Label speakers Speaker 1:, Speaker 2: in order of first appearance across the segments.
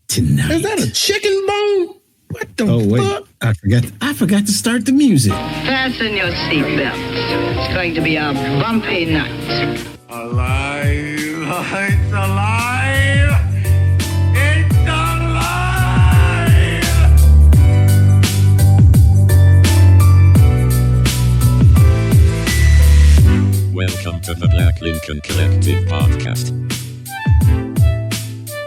Speaker 1: tonight.
Speaker 2: Is that a chicken bone? What the fuck?
Speaker 1: I forgot to start the music.
Speaker 3: Fasten your seatbelts. It's going to be a bumpy night.
Speaker 4: Alive! It's alive! It's alive!
Speaker 5: Welcome to the Black Lincoln Collective podcast.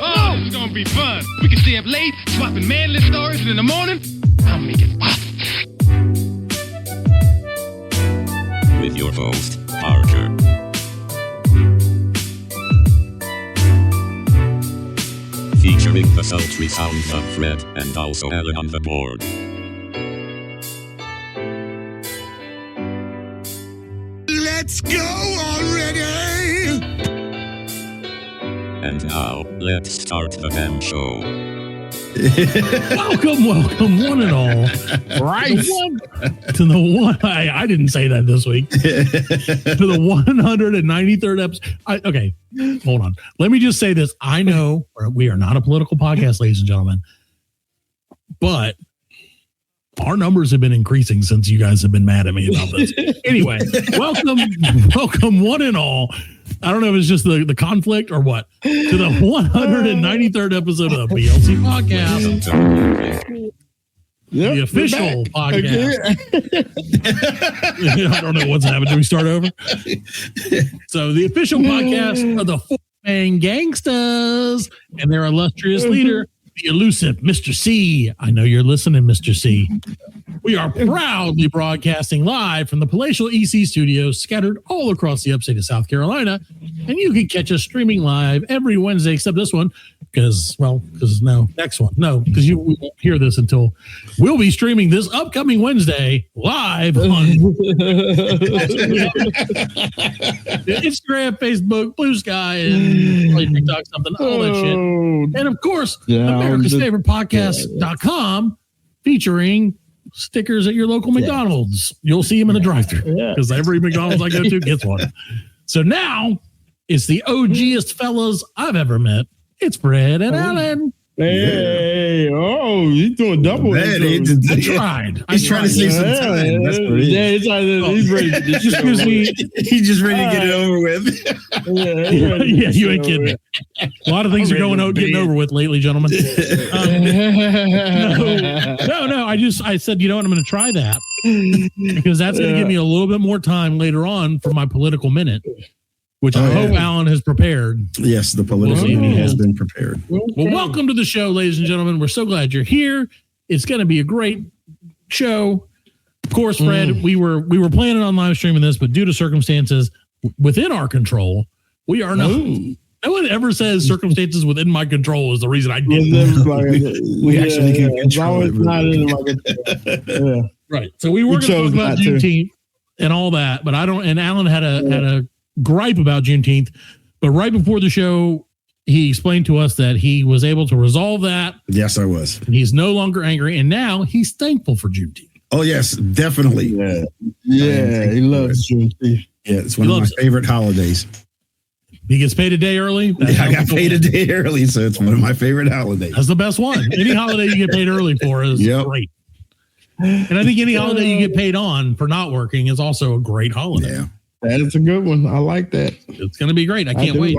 Speaker 6: Oh, this is gonna be fun. We can stay up late, swapping manly stories, and in the morning, I'll make it pop.
Speaker 5: With your host, Parker. Featuring the sultry sounds of Fred and also Alan on the board.
Speaker 2: Let's go already!
Speaker 5: And now, let's start the damn show.
Speaker 7: Welcome, one and all. Right. To the one. I didn't say that this week. To the 193rd episode. Okay, hold on. Let me just say this. I know we are not a political podcast, ladies and gentlemen, but our numbers have been increasing since you guys have been mad at me about this. Anyway, welcome, one and all. I don't know if it's just the conflict or what, to the 193rd episode of the BLC podcast. The official podcast. I don't know what's happened. Do we start over? So the official podcast of the Four Bang Gangsters and their illustrious leader, the elusive Mr. C. I know you're listening, Mr. C. We are proudly broadcasting live from the palatial EC studios scattered all across the upstate of South Carolina. And you can catch us streaming live every Wednesday, except this one, because you won't hear this until we'll be streaming this upcoming Wednesday live on Instagram, Facebook, Blue Sky, and TikTok, something, all that shit. And of course, America's Favorite Podcast.com featuring stickers at your local McDonald's. You'll see them in the drive-thru because every McDonald's I go to gets one. So now it's the OGest fellas I've ever met. It's Fred and Alan.
Speaker 2: Hey, he's doing double.
Speaker 7: I tried.
Speaker 1: He's trying to save some time. That's what it is.
Speaker 2: He's ready to
Speaker 1: He's just ready to get it over with.
Speaker 7: Yeah, you ain't kidding me. A lot of things are getting over with lately, gentlemen. No. I said, you know what? I'm going to try that because that's going to give me a little bit more time later on for my political minute, which I hope Alan has prepared.
Speaker 1: Yes, the political minute has been prepared.
Speaker 7: Well, welcome to the show, ladies and gentlemen. We're so glad you're here. It's going to be a great show. Of course, Fred, we were planning on live streaming this, but due to circumstances within our control, we are not. No one ever says circumstances within my control is the reason I didn't.
Speaker 1: We actually can't control it.
Speaker 7: Right. So we were going to talk about Juneteenth and all that, but I don't. And Alan had a gripe about Juneteenth, but right before the show, he explained to us that he was able to resolve that.
Speaker 1: Yes, I was.
Speaker 7: And he's no longer angry, and now he's thankful for Juneteenth.
Speaker 1: Oh yes, definitely.
Speaker 2: Yeah, he loves Juneteenth.
Speaker 1: Yeah, it's one of my favorite holidays.
Speaker 7: He gets paid a day early.
Speaker 1: I got paid a day early, so it's one of my favorite holidays.
Speaker 7: That's the best one. Any holiday you get paid early for is great. And I think any holiday you get paid on for not working is also a great holiday.
Speaker 1: Yeah.
Speaker 2: That is a good one. I like that.
Speaker 7: It's going to be great. I can't wait.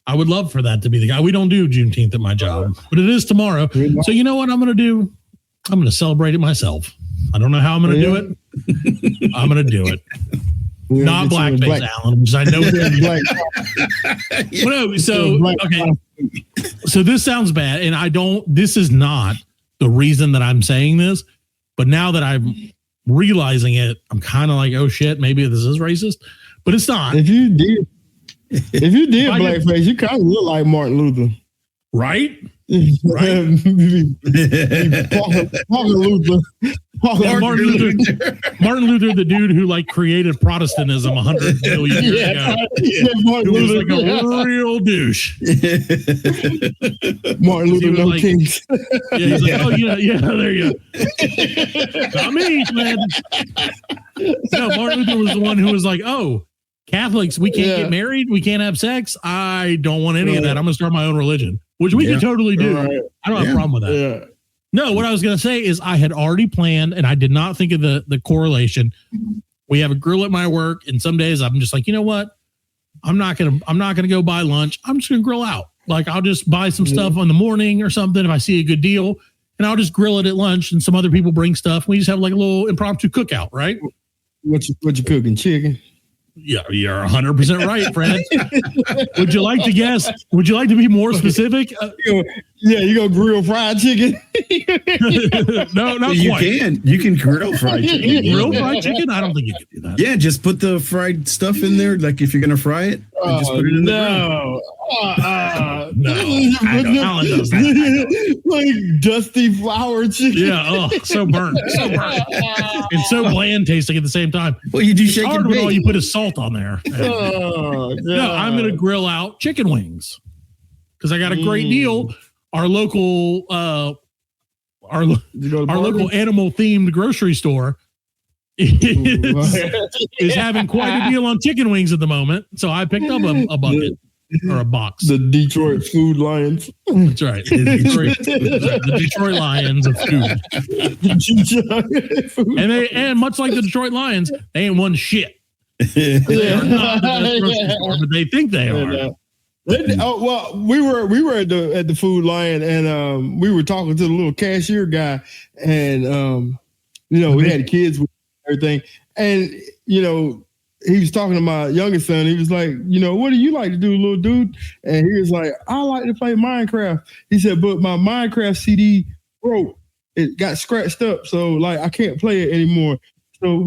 Speaker 7: I would love for that to be the guy. We don't do Juneteenth at my job, but it is tomorrow. So you know what I'm going to do? I'm going to celebrate it myself. I don't know how I'm going to do it. I'm going to do it. Not blackface, Alan, because I know black. So this sounds bad, and this is not the reason that I'm saying this, but now that I'm realizing it, I'm kind of like, oh shit, maybe this is racist, but it's not.
Speaker 2: If you did blackface, you kind of look like Martin Luther,
Speaker 7: right?
Speaker 2: Martin
Speaker 7: Luther, the dude who like created Protestantism 100 million years ago. He was like a real douche.
Speaker 2: Martin Luther, no kings.
Speaker 7: He's like, oh yeah, there you go. Not me, man. No, Martin Luther was the one who was like, oh, Catholics, we can't get married. We can't have sex. I don't want any of that. I'm going to start my own religion, which we can totally do. Right. I don't have a problem with that. Yeah. No, what I was going to say is I had already planned, and I did not think of the correlation. We have a grill at my work, and some days I'm just like, you know what? I'm not gonna go buy lunch. I'm just gonna grill out. Like I'll just buy some stuff in the morning or something if I see a good deal, and I'll just grill it at lunch. And some other people bring stuff. We just have like a little impromptu cookout, right?
Speaker 2: What you cooking? Chicken?
Speaker 7: Yeah, you're 100% right, Fred. Would you like to guess? Would you like to be more specific?
Speaker 2: You go grill fried chicken.
Speaker 7: No, not
Speaker 1: you
Speaker 7: quite.
Speaker 1: You can grill fried chicken.
Speaker 7: Grill fried chicken? I don't think you can do that.
Speaker 1: Yeah, just put the fried stuff in there. Like if you're gonna fry it, just put it in the grill.
Speaker 7: Alan does that.
Speaker 2: Like dusty flour chicken.
Speaker 7: Yeah, so burnt, and so bland tasting at the same time.
Speaker 1: Well, you do
Speaker 7: it's
Speaker 1: shake
Speaker 7: hard
Speaker 1: and
Speaker 7: when
Speaker 1: bake.
Speaker 7: all you put is salt on there. No, I'm gonna grill out chicken wings because I got a great deal. Our local local animal themed grocery store is having quite a deal on chicken wings at the moment. So I picked up a bucket or a box.
Speaker 2: The Detroit Food Lions.
Speaker 7: That's right. The Detroit Lions of food. And much like the Detroit Lions, they ain't won shit. They are not the grocery store, but they think they are.
Speaker 2: Well, we were at the Food Lion, and we were talking to the little cashier guy, and we had kids with everything, and he was talking to my youngest son. He was like, what do you like to do, little dude? And he was like, I like to play Minecraft. He said, but my Minecraft CD broke. It got scratched up, so like I can't play it anymore. So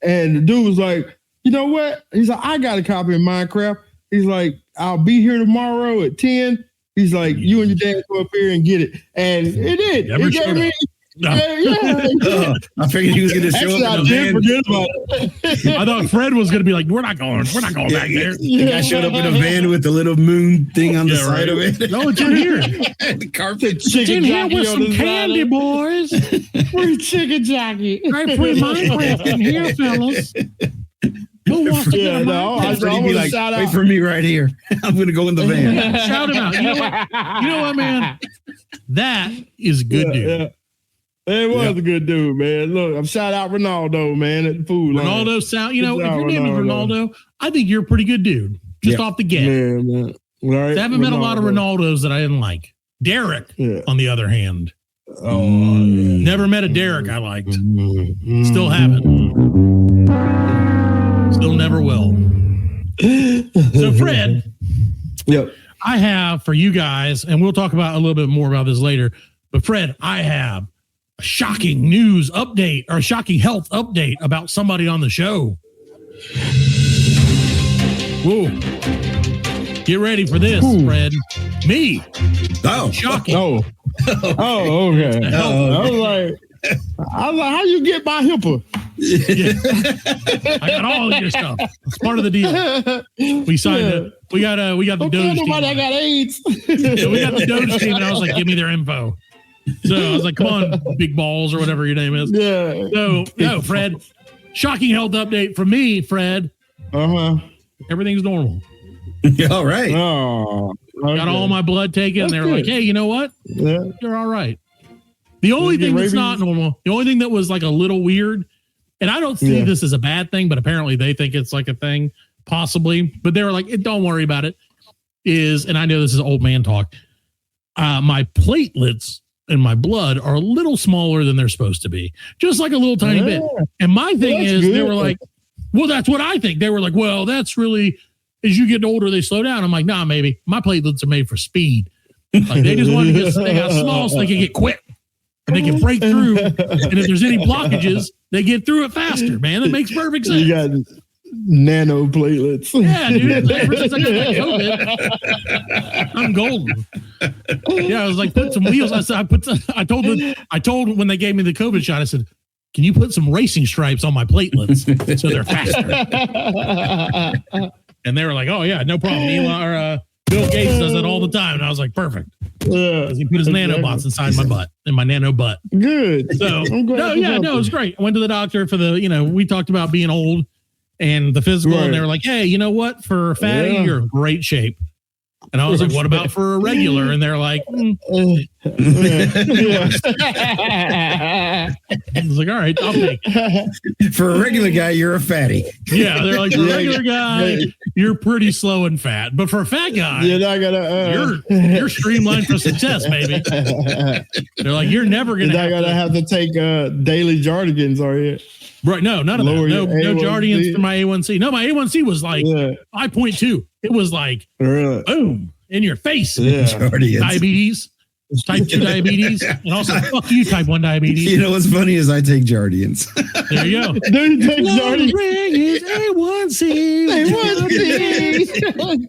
Speaker 2: and the dude was like, you know what? He's like, I got a copy of Minecraft. He's like, I'll be here tomorrow at 10. He's like, you and your dad go up here and get it. And it did.
Speaker 7: Never showed up. No.
Speaker 1: I figured he was going to show up in a van.
Speaker 7: I thought Fred was going to be like, we're not going back there.
Speaker 1: The guy showed up in a van with the little moon thing on the side of it.
Speaker 7: No, it's in here.
Speaker 1: The carpet.
Speaker 7: It's in here with some candy, boys.
Speaker 2: Free chicken jockey.
Speaker 7: Right, free Minecraft in here, fellas. Who wants to get a Minecraft?
Speaker 1: Be like, wait for me right here. I'm going to go in the van.
Speaker 7: Shout him out. You know what, man? That is a good dude.
Speaker 2: Yeah. It was a good dude, man. Look, I'm shout out Ronaldo, man, at the Food Line.
Speaker 7: Ronaldo sound, if your name is Ronaldo, I think you're a pretty good dude. Just off the get.
Speaker 2: Man. Right.
Speaker 7: I haven't met a lot of Ronaldos that I didn't like. Derek, on the other hand. Never met a Derek I liked. Still haven't. Still never will. So, Fred.
Speaker 2: Yep.
Speaker 7: I have for you guys, and we'll talk about a little bit more about this later, but Fred, I have a shocking news update or a shocking health update about somebody on the show. Whoa. Get ready for this, Fred. Me.
Speaker 1: Oh.
Speaker 7: Shocking.
Speaker 2: Oh, okay. I was like, how you get by HIPAA?
Speaker 7: Yeah. I got all of your stuff. It's part of the deal. We signed it. We got the Doge team.
Speaker 2: Nobody got AIDS.
Speaker 7: So we got the Doge team, and I was like, give me their info. So I was like, come on, big balls or whatever your name is.
Speaker 2: Yeah.
Speaker 7: So, no, Fred, shocking health update from me, Fred. Everything's normal.
Speaker 1: All right.
Speaker 2: Oh, okay.
Speaker 7: Got all my blood taken. They were like, hey, you know what?
Speaker 2: Yeah.
Speaker 7: You're all right. The only thing that's not normal, the only thing that was like a little weird, and I don't see this as a bad thing, but apparently they think it's like a thing, possibly. But they were like, don't worry about it. And I know this is old man talk. My platelets in my blood are a little smaller than they're supposed to be, just like a little tiny bit. And my thing is, they were like, well, that's what I think. They were like, well, that's really, as you get older, they slow down. I'm like, nah, maybe my platelets are made for speed. Like they just wanted to get, they got small so they can get quick and they can break through. And if there's any blockages, they get through it faster, man. That makes perfect sense.
Speaker 2: You got nano platelets.
Speaker 7: Yeah, dude. Ever since I got that COVID, I'm golden. Yeah, I was like, put some wheels. I said, I told when they gave me the COVID shot, I said, can you put some racing stripes on my platelets so they're faster? And they were like, oh yeah, no problem. Bill Gates does it all the time. And I was like, perfect.
Speaker 2: Yeah,
Speaker 7: he put his nanobots inside my butt, in my nano butt.
Speaker 2: Good.
Speaker 7: So, it was great. I went to the doctor for we talked about being old. and the physical, and they were like, hey, you know what? For a fatty, you're in great shape. And I was like, what about for a regular? And they're like, I was like, all right, I'll take it.
Speaker 1: For a regular guy, you're a fatty.
Speaker 7: Yeah, they're like, for a regular guy, you're pretty slow and fat. But for a fat guy,
Speaker 2: you're not gonna,
Speaker 7: you're streamlined for success, baby. They're like, you're never gonna
Speaker 2: have to take daily Jardigans, are you?
Speaker 7: Right, no, none of that. No Jardians for my A1C. No, my A1C was like 5.2. It was like, boom, in your face.
Speaker 2: Yeah.
Speaker 7: Diabetes, type 2 diabetes, and also fuck you, type 1 diabetes.
Speaker 1: You know what's funny is I take Jardians.
Speaker 7: There you go.
Speaker 2: Dude, you take Jardians.
Speaker 7: Is A1C.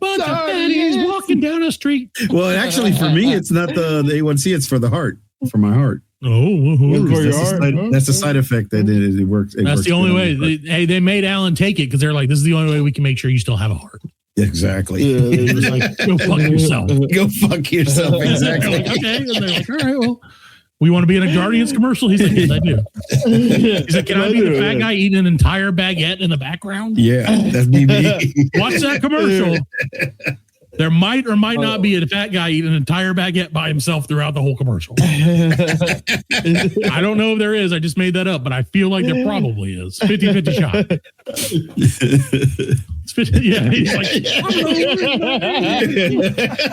Speaker 7: Bunch of fatties walking down a street.
Speaker 1: Well, actually, for me, it's not the A1C. It's for the heart, for my heart. That's a side effect that it works.
Speaker 7: That's the only way. They made Alan take it because they're like, this is the only way we can make sure you still have a heart.
Speaker 1: Exactly.
Speaker 7: Yeah, like, go fuck yourself.
Speaker 1: Go fuck yourself. Exactly.
Speaker 7: Like, okay. And they're like, all right, well, we want to be in a Guardians commercial. He's like, yes, I do. He's like, can I be the fat guy eating an entire baguette in the background?
Speaker 1: Yeah, that's me.
Speaker 7: Watch that commercial. There might or might not be a fat guy eating an entire baguette by himself throughout the whole commercial. I don't know if there is. I just made that up, but I feel like there probably is. 50-50 shot. It's 50, yeah, he's like,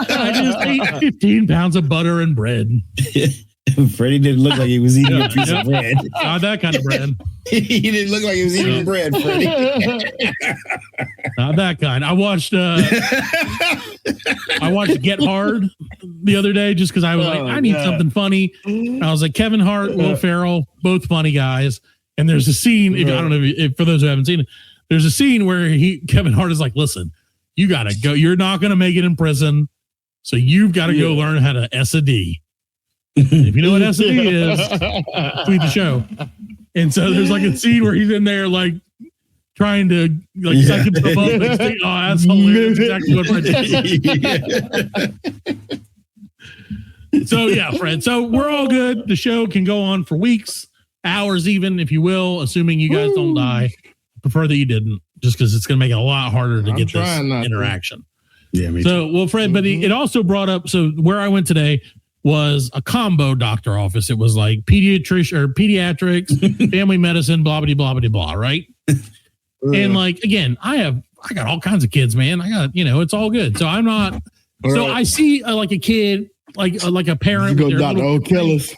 Speaker 7: I just ate 15 pounds of butter and bread.
Speaker 1: Freddie didn't look like he was eating a piece of bread.
Speaker 7: Not that kind of bread.
Speaker 1: He didn't look like he was eating bread, Freddie.
Speaker 7: Not that kind. I watched Get Hard the other day just because I was like, I need something funny. And I was like, Kevin Hart, Will Ferrell, both funny guys. And there's a scene, I don't know if for those who haven't seen it, there's a scene where Kevin Hart is like, listen, you got to go. You're not going to make it in prison. So you've got to go learn how to S a D. If you know what S a D is, tweet the show. And so there's like a scene where he's in there like trying to like psych himself up. And say, oh, that's hilarious. That's exactly what I did. So yeah, Fred. So we're all good. The show can go on for weeks, hours, even if you will, assuming you guys don't die. Prefer that you didn't, just because it's going to make it a lot harder to get this interaction.
Speaker 1: Yeah. Me
Speaker 7: so
Speaker 1: too.
Speaker 7: well, Fred, but it also brought up. So where I went today was a combo doctor office. It was like pediatrics, family medicine, blah, blah, blah, blah, blah, right? And like, again, I got all kinds of kids, man. I got, it's all good. So I'm not, I see like a kid, like a parent.
Speaker 2: You go Dr. O'Kellis.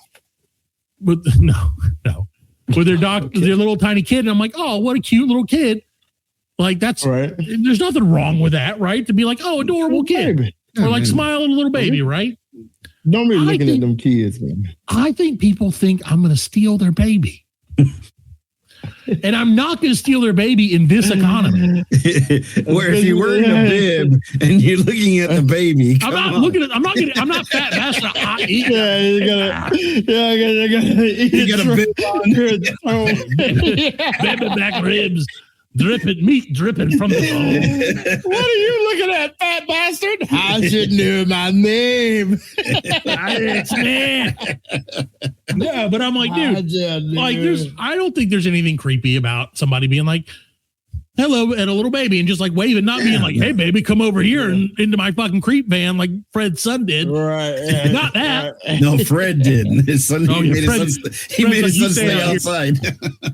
Speaker 7: No. With their their little tiny kid. And I'm like, oh, what a cute little kid. Like that's right. There's nothing wrong with that, right? To be like, oh, adorable kid. Or like smiling a little baby, right?
Speaker 2: Don't be looking at them kids, man.
Speaker 7: I think people think I'm going to steal their baby. And I'm not going to steal their baby in this economy.
Speaker 1: Where if you're wearing a bib and you're looking at the baby,
Speaker 7: I'm not fat bastard.
Speaker 2: You got
Speaker 1: a bib on.
Speaker 7: Baby back ribs. Meat dripping from the bone.
Speaker 2: What are you looking at, fat bastard? I should know my name.
Speaker 7: It's me. Yeah, but I'm like, dude, I don't think there's anything creepy about somebody being like, hello, and a little baby, and just like waving, not being like, hey, baby, come over here and into my fucking creep van like Fred's son did.
Speaker 2: Right.
Speaker 7: Not that.
Speaker 1: No, Fred did. His son, he made his son stay outside.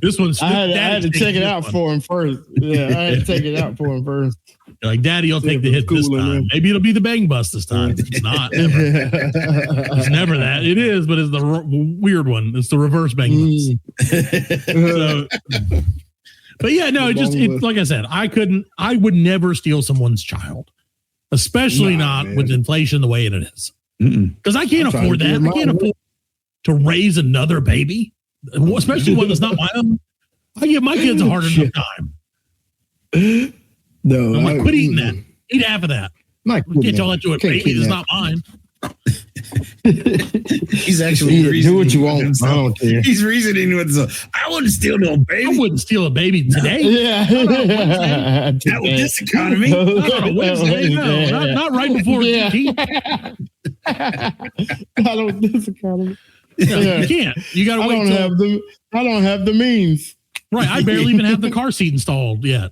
Speaker 7: This one's.
Speaker 2: I had to check it out for him first. Yeah, I had to take it out for him first.
Speaker 7: You're like, Daddy, you'll take the hit this time. Maybe it'll be the bang bus this time. It's not. It's never that. It is, but it's the weird one. It's the reverse bang bus. So. But yeah, no, it's like I said, I would never steal someone's child, especially not with inflation the way it is. Because I can't afford that. I can't afford to raise another baby, especially one that's not my own. I give my kids a hard enough time.
Speaker 2: No,
Speaker 7: I'm like, quit eating that. Eat half of that.
Speaker 2: I
Speaker 7: can't tell that to a baby that's not mine.
Speaker 1: He's actually
Speaker 2: do what you want. I don't care.
Speaker 1: He's reasoning with I wouldn't steal no baby.
Speaker 7: I wouldn't steal a baby today.
Speaker 2: Yeah.
Speaker 1: Not with this economy.
Speaker 7: Not on a Wednesday. No, not right before
Speaker 2: not on this economy.
Speaker 7: No, you can't. You got to wait.
Speaker 2: I don't have the means.
Speaker 7: Right. I barely even have the car seat installed yet.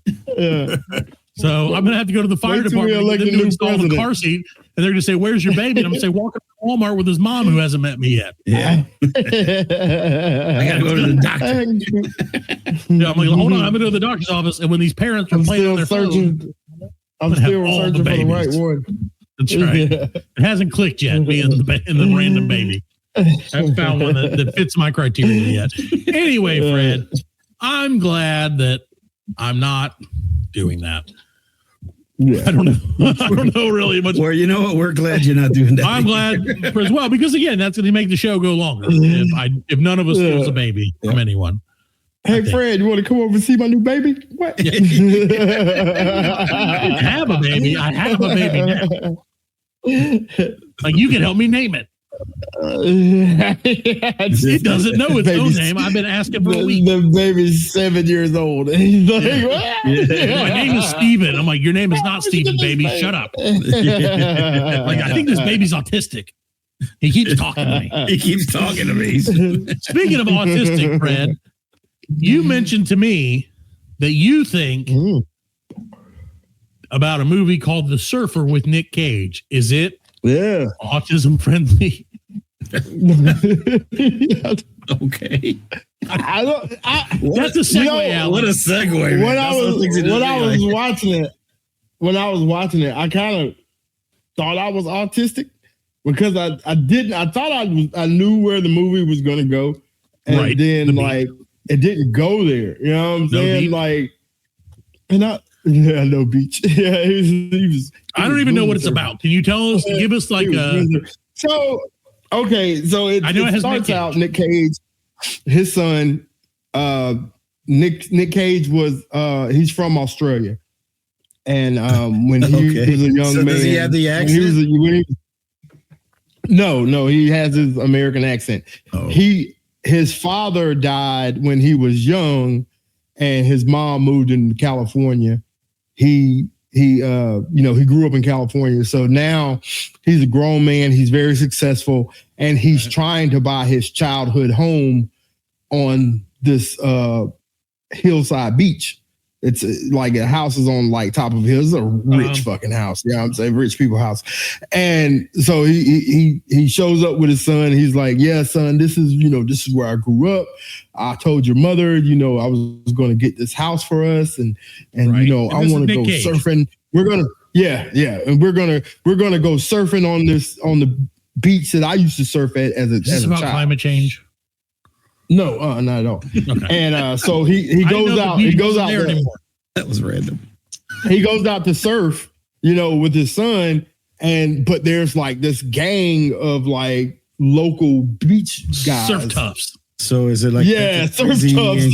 Speaker 7: So I'm going to have to go to the fire department and get them to install the car seat. And they're going to say, where's your baby? And I'm going to say, walk up to Walmart with his mom who hasn't met me yet.
Speaker 1: Yeah. I got to go to the doctor.
Speaker 7: Yeah, I'm like, hold on. I'm going to go to the doctor's office. And when these parents are playing on their phone,
Speaker 2: I'm still searching for the right one.
Speaker 7: That's right. It hasn't clicked yet, me and the random baby. I haven't found one that fits my criteria yet. Anyway, Fred, I'm glad that I'm not doing that. Yeah. I don't know really much.
Speaker 1: Well, you know what? We're glad you're not doing that.
Speaker 7: I'm glad as well, because again, that's going to make the show go longer. If none of us feels a baby from anyone.
Speaker 2: Hey, Fred, you want to come over and see my new baby? What?
Speaker 7: I have a baby. I have a baby now. Like, you can help me name it. It doesn't know its own name. I've been asking for a week.
Speaker 2: The baby's 7 years old. He's like,
Speaker 7: My name is Steven. I'm like, your name is not Steven, baby. Shut up. Like, I think this baby's autistic. He keeps talking to me. Speaking of autistic, Fred, you mentioned to me that you think about a movie called The Surfer with Nick Cage. Is it autism friendly?
Speaker 1: Okay.
Speaker 7: That's a segue, Alan.
Speaker 1: What a segue.
Speaker 2: When I was watching it, I kind of thought I was autistic because I thought I knew where the movie was going to go. And then like it didn't go there. You know what I'm saying?
Speaker 7: Beach.
Speaker 2: Like, and no beach. Yeah, he was.
Speaker 7: I don't even know what it's about. Can you tell us? Give us like a.
Speaker 2: So it starts out Nick Cage, his son. Nick Cage was he's from Australia, and when he was a young man,
Speaker 1: does he have the accent?
Speaker 2: No, he has his American accent. Oh. His father died when he was young, and his mom moved into California. He grew up in California. So now he's a grown man. He's very successful, and he's trying to buy his childhood home on this hillside beach. It's like a house is on like top of a hill. It's a rich fucking house. Yeah, I'm saying rich people house. And so he shows up with his son. He's like, yeah, son, this is where I grew up. I told your mother, I was going to get this house for us. And I want to go surfing. We're going to, and we're going to go surfing on the beach that I used to surf at as a
Speaker 7: about
Speaker 2: child.
Speaker 7: Climate change?
Speaker 2: No, not at all. Okay. And so he goes out. He goes out.
Speaker 1: That was random.
Speaker 2: He goes out to surf, with his son, but there's like this gang of like local beach guys,
Speaker 7: surf toughs.
Speaker 1: So is it like
Speaker 2: surf toughs?
Speaker 1: And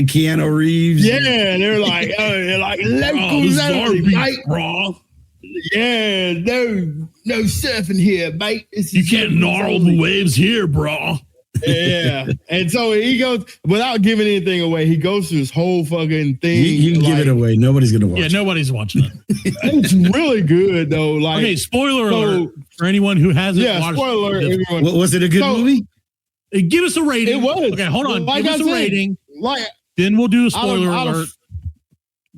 Speaker 1: Keanu Reeves?
Speaker 2: Yeah, they're like
Speaker 7: mate, bro.
Speaker 2: Yeah, no surfing here, mate.
Speaker 7: You can't gnarl the waves here, bro.
Speaker 2: Yeah, and so he goes without giving anything away. He goes through this whole fucking thing.
Speaker 1: You can give it away. Nobody's gonna watch.
Speaker 7: Yeah, nobody's watching it.
Speaker 2: It's really good though. Like,
Speaker 7: okay, spoiler alert for anyone who hasn't watched.
Speaker 2: Spoiler alert.
Speaker 1: Was it a good movie?
Speaker 7: Give us a rating.
Speaker 2: It was.
Speaker 7: Okay, hold on.
Speaker 2: Like
Speaker 7: give us a rating.
Speaker 2: Like,
Speaker 7: then we'll do a spoiler alert.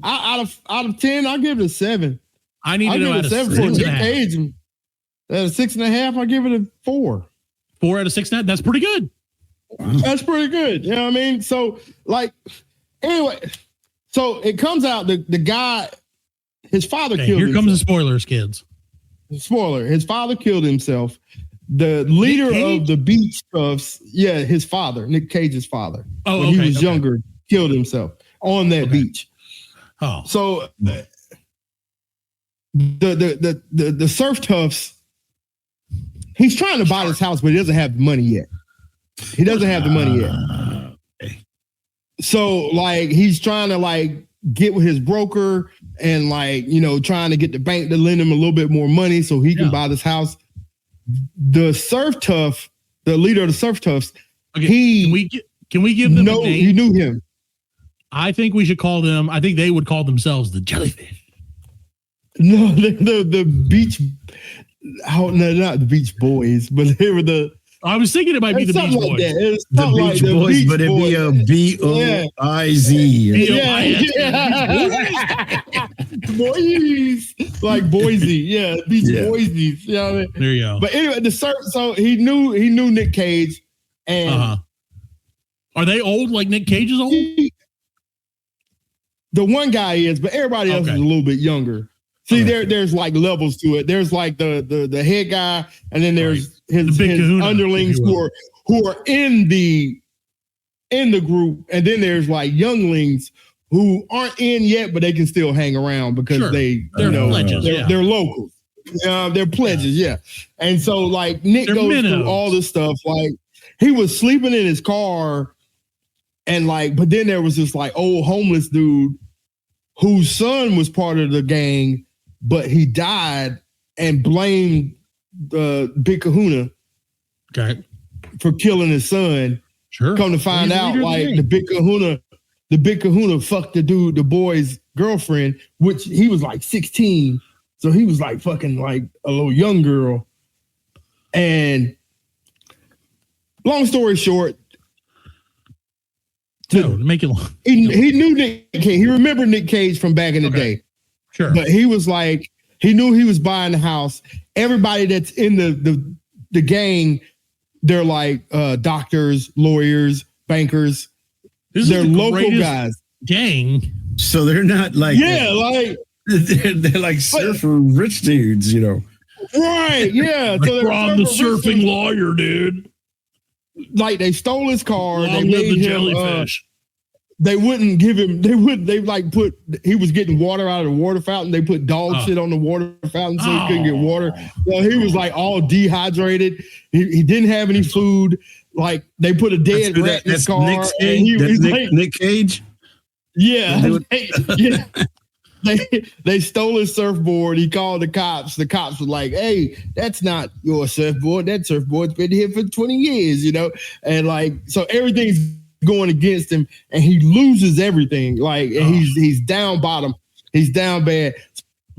Speaker 2: Out of 10, I'll give it a 7.
Speaker 7: I need to know out of 7 for Nick
Speaker 2: Cage. At a 6.5, I'll give it a 4.
Speaker 7: 4 out of 6.5. That's pretty good.
Speaker 2: Wow. That's pretty good. You know what I mean? So, anyway, so it comes out the guy, his father killed himself.
Speaker 7: Here comes the spoilers, kids.
Speaker 2: Spoiler: his father killed himself. The leader of the beach toughs, his father, Nick Cage's father, when he was younger, killed himself on that beach.
Speaker 7: Oh,
Speaker 2: so the surf toughs. He's trying to buy this house, but he doesn't have the money yet. He doesn't have the money yet.
Speaker 1: Okay.
Speaker 2: So he's trying to get with his broker and trying to get the bank to lend him a little bit more money so he can buy this house. The surf tough, the leader of the surf toughs,
Speaker 7: can we give them a name?
Speaker 2: He knew him.
Speaker 7: I think we should call them. I think they would call themselves the jellyfish.
Speaker 2: No, the beach. Oh no, not the Beach Boys, but they were the
Speaker 7: I was thinking it might be the Beach Boys.
Speaker 2: It's
Speaker 1: The
Speaker 2: something
Speaker 1: Beach
Speaker 2: like
Speaker 1: Boys,
Speaker 2: Beach
Speaker 1: but it'd be a B-O-I-Z.
Speaker 2: Boys, like Boise, Beach Boise. You know what I mean?
Speaker 7: There you go.
Speaker 2: But anyway, so he knew Nick Cage, and
Speaker 7: are they old? Like Nick Cage is old?
Speaker 2: The one guy is, but everybody else is a little bit younger. See, there's like levels to it. There's like the head guy, and then there's his underlings who are in the group, and then there's like younglings who aren't in yet, but they can still hang around because they're pledges, they're locals. They're pledges, And so like Nick goes through all this stuff. Like he was sleeping in his car, and like, but then there was this like old homeless dude whose son was part of the gang, but he died and blamed Big Kahuna for killing his son.
Speaker 7: Sure.
Speaker 2: Come to find out, like the Big Kahuna fucked the boy's girlfriend, which he was like 16. So he was like fucking like a little young girl. And long story short,
Speaker 7: make it long.
Speaker 2: He knew Nick Cage. He remembered Nick Cage from back in the day.
Speaker 7: Sure.
Speaker 2: But he was like, he knew he was buying the house. Everybody that's in the gang, they're like doctors, lawyers, bankers. They're local guys.
Speaker 7: Gang.
Speaker 1: So they're not like they're like surfer rich dudes, you know.
Speaker 2: Right, yeah. So
Speaker 7: I'm the surfing lawyer, dude.
Speaker 2: Like they stole his car.
Speaker 7: They made the jellyfish.
Speaker 2: They wouldn't give him. They like put. He was getting water out of the water fountain. They put dog shit on the water fountain so he couldn't get water. So he was like all dehydrated. He didn't have any food. Like they put a dead rat in his car.
Speaker 1: Nick Cage.
Speaker 2: Yeah. They stole his surfboard. He called the cops. The cops were like, "Hey, that's not your surfboard. That surfboard's been here for 20 years, you know." And like, so everything's going against him, and he loses everything. Like, and he's down bottom. He's down bad.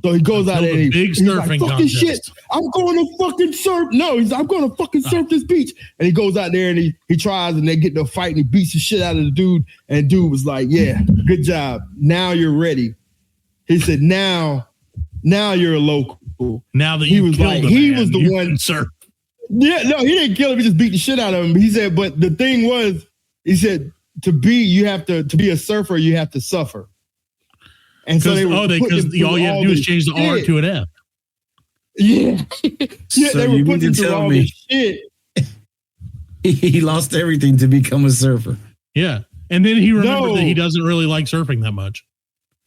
Speaker 2: So he goes out there and he's like, "Fuck this shit. I'm going to fucking surf." No, I'm going to fucking surf this beach. And he goes out there and he tries, and they get in a fight, and he beats the shit out of the dude. And dude was like, "Yeah, good job. Now you're ready." He said, now you're a local.
Speaker 7: Now that he was like,
Speaker 2: he was the one.
Speaker 7: Surf.
Speaker 2: Yeah, no, he didn't kill him. He just beat the shit out of him. He said, but the thing was, he said, to be a surfer, you have to suffer. And so
Speaker 7: because all you have to do is change the R to an F.
Speaker 2: Yeah.
Speaker 1: So
Speaker 2: they were putting through all this shit.
Speaker 1: He lost everything to become a surfer.
Speaker 7: Yeah. And then he remembered that he doesn't really like surfing that much.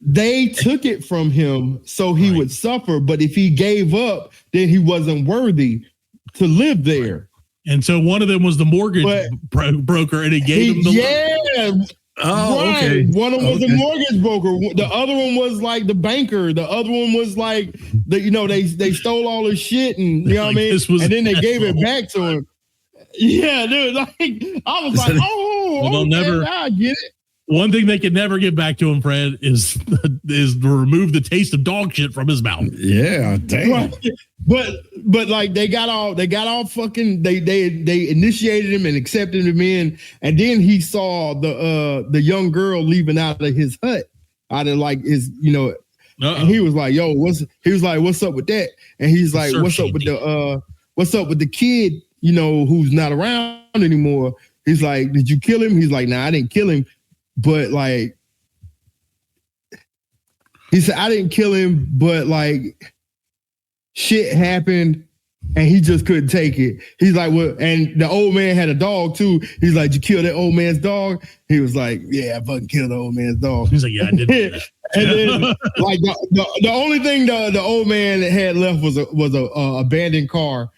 Speaker 2: They took it from him so he would suffer, but if he gave up, then he wasn't worthy to live there.
Speaker 7: And so one of them was the mortgage broker, and he gave him the
Speaker 2: okay. One of them was the mortgage broker. The other one was like the banker. The other one was like they stole all his shit, and you know what I mean. And then they gave it back to him. Yeah, dude. Like I was like, I get it.
Speaker 7: One thing they could never get back to him, Fred, is to remove the taste of dog shit from his mouth.
Speaker 1: Yeah, damn.
Speaker 2: But like they got all fucking they initiated him and accepted him in, and then he saw the young girl leaving out of his hut, out of like his and he was like, "Yo, what's up with that?" And he's like, "What's up with the kid? Who's not around anymore?" He's like, "Did you kill him?" He's like, "Nah, I didn't kill him." But like, he said, "I didn't kill him, but like, shit happened, and he just couldn't take it." He's like, "Well," and the old man had a dog too. He's like, "Did you kill that old man's dog?" He was like, "Yeah, I fucking killed the old man's dog."
Speaker 7: He's like, "Yeah, I did."
Speaker 2: And then, like, the only thing the old man had left was a abandoned car,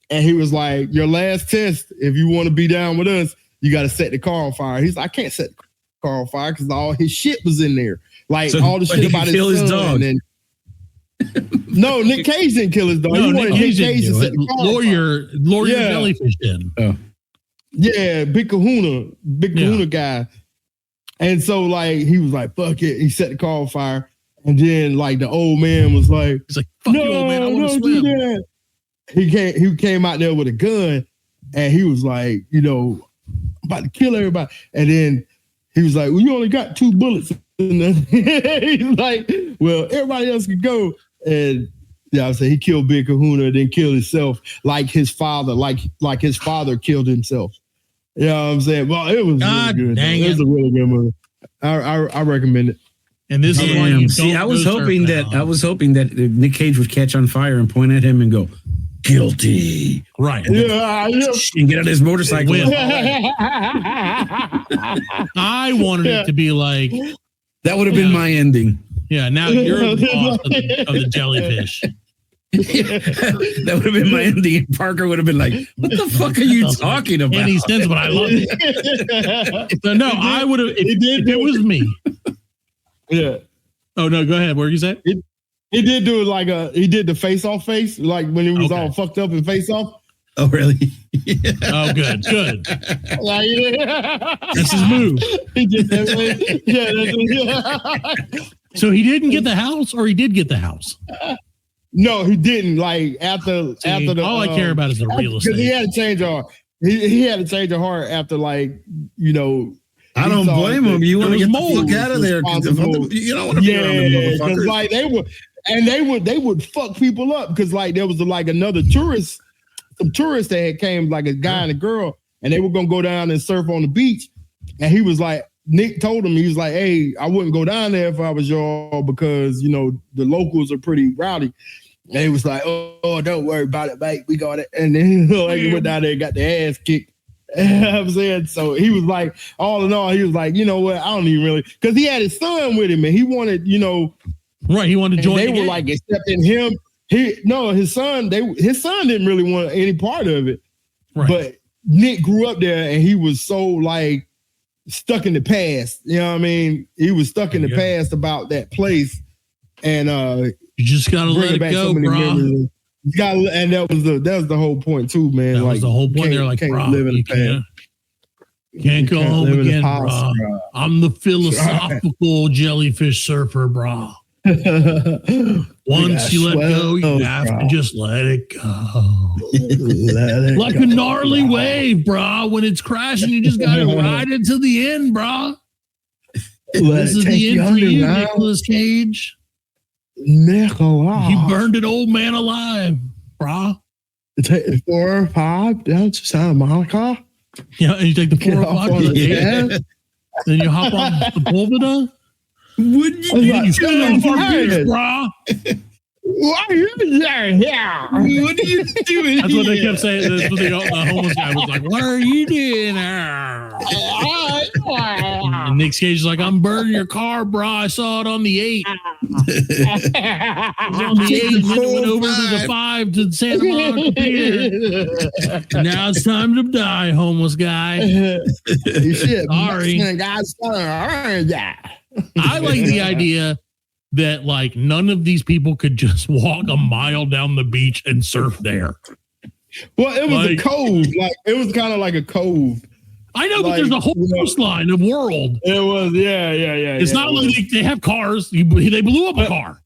Speaker 2: and he was like, "Your last test, if you want to be down with us, you got to set the car on fire." He's like, "I can't set the car on fire because all his shit was in there, like all the shit about his dog." And no, Nick Cage didn't kill his dog.
Speaker 7: No, Nick Cage
Speaker 2: to set the car
Speaker 7: lawyer jellyfish did.
Speaker 2: Yeah, Big Kahuna guy. And so like he was like, "Fuck it," he set the car on fire, and then like the old man was like,
Speaker 7: "He's like, fuck you, old man, I want to swim."
Speaker 2: He came out there with a gun. and he was like, I'm about to kill everybody. And then he was like, well, you only got 2 bullets. And then he's like, well, everybody else could go. And I said he killed Big Kahuna, then killed himself like his father, like his father killed himself. You know what I'm saying? Well, it was really good. It was a really good movie. I recommend it.
Speaker 7: And this is why you
Speaker 1: see, I was hoping that Nick Cage would catch on fire and point at him and go, guilty.
Speaker 7: Right.
Speaker 2: Yeah.
Speaker 1: And get on his motorcycle.
Speaker 7: I wanted it to be like
Speaker 1: that would have been my ending.
Speaker 7: Yeah, now you're the boss of the jellyfish.
Speaker 1: That would have been my ending. And Parker would have been like, what the fuck are you talking about?
Speaker 7: Any sense, but I love it. So no, I would have if it was me.
Speaker 2: Yeah.
Speaker 7: Oh no, go ahead. What were you saying?
Speaker 2: He did do it he did the face off face, like when he was all fucked up and face off.
Speaker 1: Oh, really?
Speaker 7: Oh, good.
Speaker 2: Like,
Speaker 7: that's his move.
Speaker 2: He did that.
Speaker 7: So he didn't get the house, or he did get the house?
Speaker 2: No, he didn't. Like after the
Speaker 7: all I care about is the real estate.
Speaker 2: Because he had to change our he had to change her heart after
Speaker 1: I don't blame him. You want to get the fuck out of there. You don't want to be around them motherfuckers.
Speaker 2: Like they would fuck people up because like there was another tourist. Some tourists that had came, like a guy and a girl, and they were gonna go down and surf on the beach. And he was like, Nick told him, he was like, hey, I wouldn't go down there if I was y'all because the locals are pretty rowdy. And he was like, oh, don't worry about it, mate. We got it. And then he went down there and got their ass kicked. You know what I'm saying? So he was like, all in all, he was like, you know what? I don't even really, because he had his son with him and he wanted,
Speaker 7: right. He wanted to join.
Speaker 2: They were like accepting him. His son didn't really want any part of it. Right. But Nick grew up there and he was so like stuck in the past. You know what I mean? He was stuck in the past about that place. And
Speaker 7: you just gotta let it go, bro.
Speaker 2: And that was the whole point too, man.
Speaker 7: That was the whole point. They're like, bro, live in the past. Can't go home again, bro. I'm the philosophical jellyfish surfer, bro. Once you let go, you have to just let it go. Like a gnarly wave, bro. When it's crashing, you just gotta ride it to the end, bro. This is the end for you, Nicolas Cage.
Speaker 2: Nicolas.
Speaker 7: You burned an old man alive, bro.
Speaker 2: Take 4 or 5 down to Santa Monica.
Speaker 7: Yeah, and you take the 4 or 5 to the then you hop on the Pulvida.
Speaker 1: What are you doing,
Speaker 7: bro?
Speaker 2: What are you doing here?
Speaker 1: What are you doing?
Speaker 7: That's what they kept saying. That's what the homeless guy was like, what are you doing here? And Nick Cage is like, I'm burning your car, bro. I saw it on the 8. It was on the 8, and then it went over to the 5 to Santa Monica Pier. Now it's time to die, homeless guy. Sorry. I like the idea that like none of these people could just walk a mile down the beach and surf there.
Speaker 2: Well, it was a cove. Like it was kind of like a cove.
Speaker 7: I know, but there's a whole coastline of world.
Speaker 2: It was, yeah.
Speaker 7: It's not like they have cars. They blew up a car.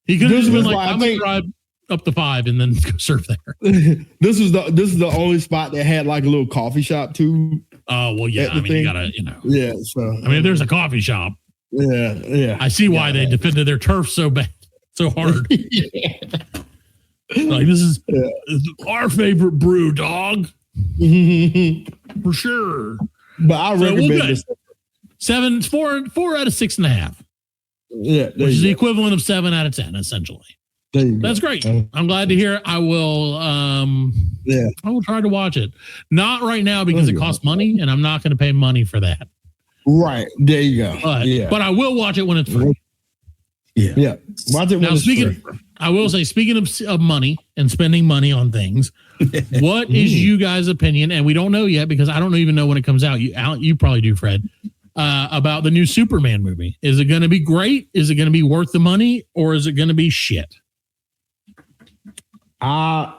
Speaker 7: He could have just been like, I'm going to drive up the 5 and then go surf there.
Speaker 2: This is the only spot that had like a little coffee shop too.
Speaker 7: Oh, well, yeah. I mean, you gotta,
Speaker 2: Yeah. So
Speaker 7: I mean, if there's a coffee shop.
Speaker 2: Yeah.
Speaker 7: I see why they defended their turf so bad, so hard. Like this is our favorite brew, dog. For sure.
Speaker 2: But I recommend this.
Speaker 7: 4 out of 6.5.
Speaker 2: Yeah,
Speaker 7: which is the equivalent of 7 out of 10, essentially. That's great. I'm glad to hear. I will. I will try to watch it. Not right now because it costs money, and I'm not going to pay money for that.
Speaker 2: Right. There you go.
Speaker 7: But I will watch it when it's free.
Speaker 2: Yeah. Watch it when it's free.
Speaker 7: I will say, speaking of money and spending money on things, what is you guys' opinion? And we don't know yet because I don't even know when it comes out. You probably do, Fred, about the new Superman movie. Is it going to be great? Is it going to be worth the money? Or is it going to be shit?
Speaker 2: I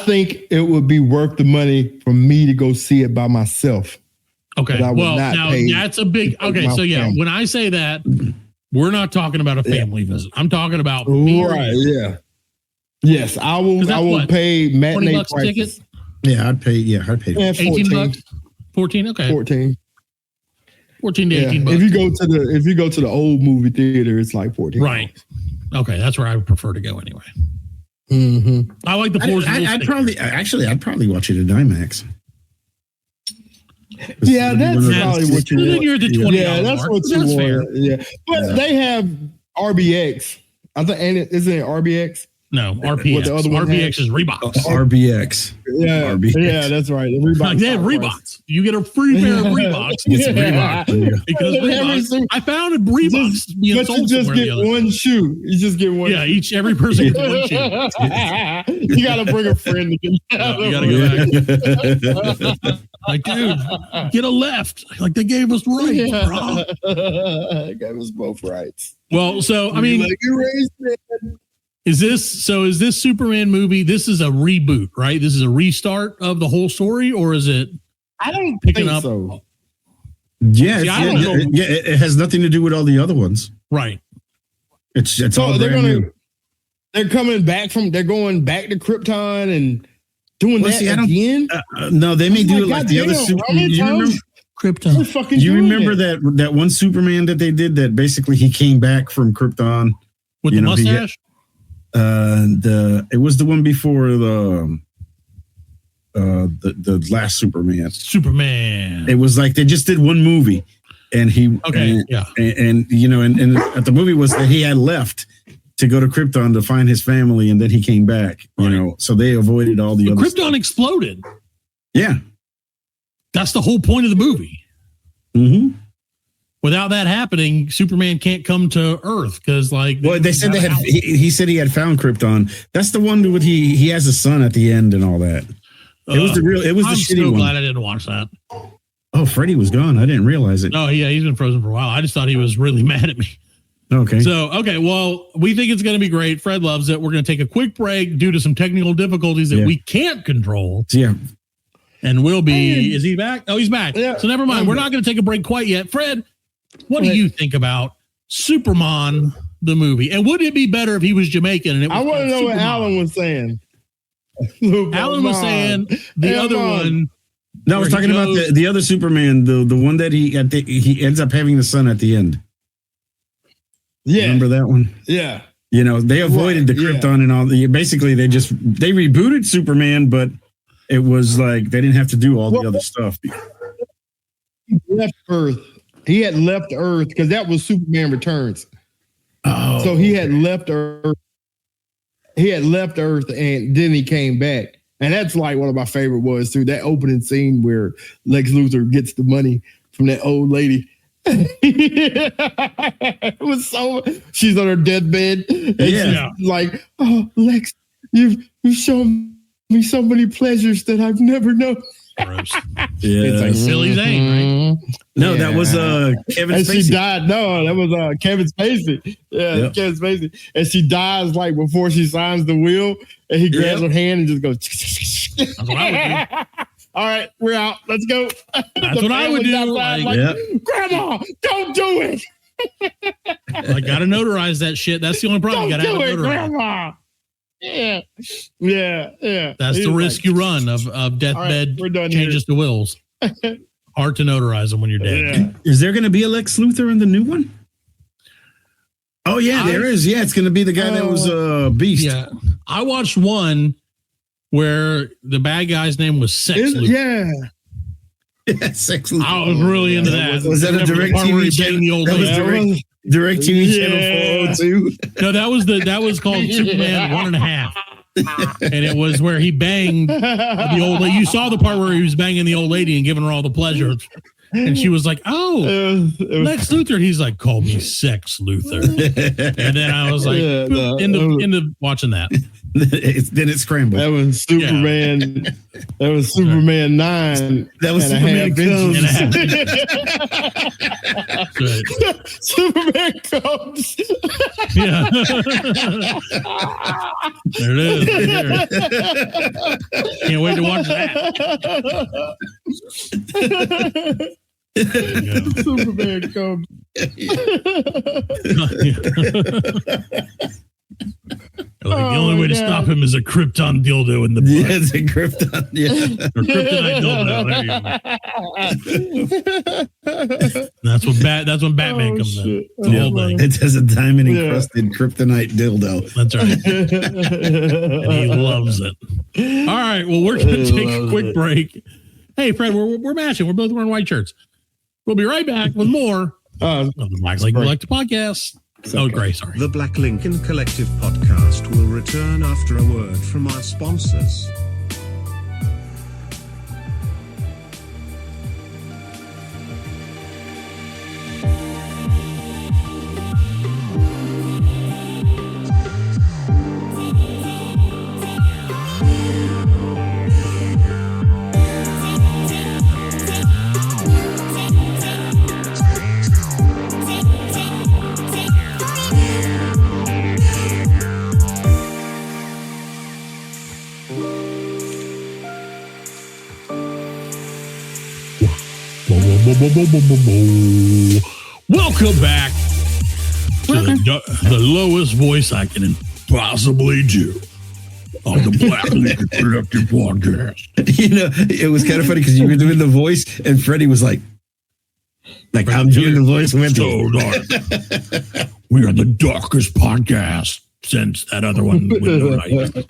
Speaker 2: think it would be worth the money for me to go see it by myself.
Speaker 7: Okay. Well, now that's a big. Okay. So family. When I say that, we're not talking about a family visit. I'm talking about
Speaker 2: right. Yeah. Yes, I will. I will pay matinee prices.
Speaker 1: Yeah, I'd pay. Yeah, I'd pay.
Speaker 7: $18. 14. Okay.
Speaker 2: 14.
Speaker 7: 14 to 18 bucks.
Speaker 2: If you go to the old movie theater, it's like 14.
Speaker 7: Right. Okay, that's where I would prefer to go anyway.
Speaker 2: Mm-hmm.
Speaker 7: I like the Force.
Speaker 1: I'd probably watch it at IMAX.
Speaker 2: Yeah, that's probably what you want.
Speaker 7: Then you're at the $20
Speaker 2: Yeah, that's
Speaker 7: mark.
Speaker 2: what you
Speaker 7: That's
Speaker 2: want.
Speaker 7: fair.
Speaker 2: Yeah, but they have RBX. I think, isn't it RBX?
Speaker 7: No, RPX.
Speaker 2: What the other one
Speaker 7: RBX is Reeboks.
Speaker 1: RBX.
Speaker 2: Yeah,
Speaker 1: RBX.
Speaker 2: yeah, that's right. The Reeboks.
Speaker 7: Like, they have Reeboks. You get a free pair of Reeboks.
Speaker 2: Yeah.
Speaker 7: Because Reeboks, I found a Reeboks being
Speaker 2: But you
Speaker 7: sold
Speaker 2: just
Speaker 7: somewhere
Speaker 2: get
Speaker 7: the other
Speaker 2: one shoe. You just get one.
Speaker 7: Yeah, every person gets one shoe.
Speaker 2: You got to bring a friend to get
Speaker 7: You gotta go back. Like, dude, get a left. Like, they gave us rights, bro.
Speaker 2: They gave us both rights.
Speaker 7: Well, so, I mean,
Speaker 2: Like, erase it.
Speaker 7: is this Superman movie? This is a reboot, right? This is a restart of the whole story, or is it?
Speaker 2: I don't
Speaker 7: Picking
Speaker 2: think
Speaker 7: up-
Speaker 2: so.
Speaker 1: Yeah,
Speaker 7: See, I don't know.
Speaker 1: it has nothing to do with all the other ones.
Speaker 7: Right.
Speaker 1: It's
Speaker 2: So
Speaker 1: all
Speaker 2: they're
Speaker 1: brand new.
Speaker 2: they're going back to Krypton and doing
Speaker 1: Well,
Speaker 2: that
Speaker 1: see, I don't-
Speaker 2: again.
Speaker 1: No, they may do it like the other
Speaker 2: goddamn,
Speaker 1: Superman.
Speaker 2: how many
Speaker 1: You remember?
Speaker 2: times?
Speaker 7: Krypton.
Speaker 2: We're fucking
Speaker 1: You
Speaker 2: doing
Speaker 1: remember
Speaker 2: it.
Speaker 1: that one Superman that they did that basically he came back from Krypton?
Speaker 7: With
Speaker 1: You
Speaker 7: the
Speaker 1: know, he
Speaker 7: mustache?
Speaker 1: It was the one before the last Superman. It was like they just did one movie, and he and the movie was that he had left to go to Krypton to find his family, and then he came back. You know, so they avoided all the
Speaker 7: But
Speaker 1: other
Speaker 7: Krypton
Speaker 1: stuff.
Speaker 7: exploded.
Speaker 1: Yeah.
Speaker 7: That's the whole point of the movie.
Speaker 1: Mm-hmm.
Speaker 7: Without that happening, Superman can't come to Earth because, like,
Speaker 1: Well, they said they had. He said he had found Krypton. That's the one with he has a son at the end and all that. It was the real. It was the
Speaker 7: I'm
Speaker 1: shitty
Speaker 7: so
Speaker 1: one.
Speaker 7: glad I didn't watch that.
Speaker 1: Oh, Freddy was gone. I didn't realize it.
Speaker 7: No, yeah, he's been frozen for a while. I just thought he was really mad at me.
Speaker 1: Okay.
Speaker 7: So, well, we think it's going to be great. Fred loves it. We're going to take a quick break due to some technical difficulties that we can't control.
Speaker 1: Yeah.
Speaker 7: And we'll be. Is he back? Oh, he's back.
Speaker 2: Yeah.
Speaker 7: So never mind. We're not going to take a break quite yet. Fred, what do you think about Superman the movie? And would it be better if he was Jamaican? And it was
Speaker 2: I want to know what
Speaker 7: Superman?
Speaker 2: Alan was saying.
Speaker 7: Alan was saying the other one.
Speaker 1: No, I was
Speaker 7: where he
Speaker 1: talking about
Speaker 7: goes-
Speaker 1: the other Superman, the one that he ends up having the son at the end.
Speaker 2: Yeah.
Speaker 1: Remember that one?
Speaker 2: Yeah.
Speaker 1: You know, they avoided the Krypton and all. Basically, they rebooted Superman, but it was like they didn't have to do all the other stuff.
Speaker 2: He left Earth. He had left Earth because that was Superman Returns.
Speaker 1: Oh,
Speaker 2: So he had left Earth. He had left Earth and then he came back. And that's like one of my favorite was through that opening scene where Lex Luthor gets the money from that old lady. It was so she's on her deathbed. And she's like, oh, Lex, you've shown me so many pleasures that I've never known.
Speaker 7: Gross.
Speaker 1: Yeah.
Speaker 7: It's like Billy Zane, right?
Speaker 1: No, that was Kevin
Speaker 2: and
Speaker 1: Spacey.
Speaker 2: she died. No, that was Kevin Spacey. Yeah,
Speaker 1: Yep.
Speaker 2: Kevin Spacey. And she dies like before she signs the will, and he grabs her hand and just goes.
Speaker 7: That's what I would do.
Speaker 2: All right, we're out. Let's go.
Speaker 7: That's what I would do. Like,
Speaker 2: Grandma, don't do it.
Speaker 7: I gotta notarize that shit. That's the only problem. You
Speaker 2: Don't
Speaker 7: gotta have
Speaker 2: do
Speaker 7: it
Speaker 2: it,
Speaker 7: notarized.
Speaker 2: Grandma. Yeah.
Speaker 7: That's
Speaker 2: He's
Speaker 7: the risk
Speaker 2: like,
Speaker 7: you run of
Speaker 2: All
Speaker 7: deathbed
Speaker 2: right, we're done
Speaker 7: changes to wills. Hard to notarize them when you're dead.
Speaker 2: Yeah.
Speaker 1: Is there going to be a Lex Luthor in the new one? Oh yeah, there is. Yeah, it's going to be the guy that was Beast.
Speaker 7: Yeah, I watched one where the bad guy's name was Sex Luthor.
Speaker 2: Yeah.
Speaker 1: Sex Luthor.
Speaker 7: I was really into that.
Speaker 1: Was that a
Speaker 7: Remember the
Speaker 1: direct
Speaker 7: part where he
Speaker 1: TV
Speaker 7: banged
Speaker 1: channel?
Speaker 7: the old
Speaker 1: That was
Speaker 7: lady?
Speaker 1: direct TV
Speaker 2: Yeah.
Speaker 1: channel 402.
Speaker 7: No, that was called Superman 1.5. And it was where he banged the old lady. You saw the part where he was banging the old lady and giving her all the pleasure. And she was like, oh, Lex Luthor. He's like, call me Sex Luthor. And then I was like, into watching that.
Speaker 1: Then it's scrambled.
Speaker 2: That was Superman. That was Superman 9.
Speaker 1: That was
Speaker 2: and
Speaker 1: Superman
Speaker 2: a half inches.
Speaker 1: Comes.
Speaker 7: Good.
Speaker 2: Superman comes.
Speaker 7: Yeah. There it is. Right there. Can't wait to watch that.
Speaker 2: Superman comes.
Speaker 7: Like, the only way to stop him is a Krypton dildo in the butt.
Speaker 1: Yeah, it's a Krypton. Yeah.
Speaker 7: Or kryptonite dildo. There you go. That's when Batman comes in. The whole thing.
Speaker 1: It has a diamond encrusted kryptonite dildo.
Speaker 7: That's right. And he loves it. All right. Well, we're going to take a quick break. Hey, Fred, we're matching. We're both wearing white shirts. We'll be right back with more of the Black Lincoln Collective podcast. Oh, great. Sorry.
Speaker 8: The Black Lincoln Collective podcast will return after a word from our sponsors.
Speaker 7: Welcome back to the lowest voice I can possibly do on the Black Lincoln Collective podcast.
Speaker 1: You know, it was kind of funny because you were doing the voice and Freddie was like I'm doing the voice with you.
Speaker 7: Dark. We are the darkest podcast since that other one went right.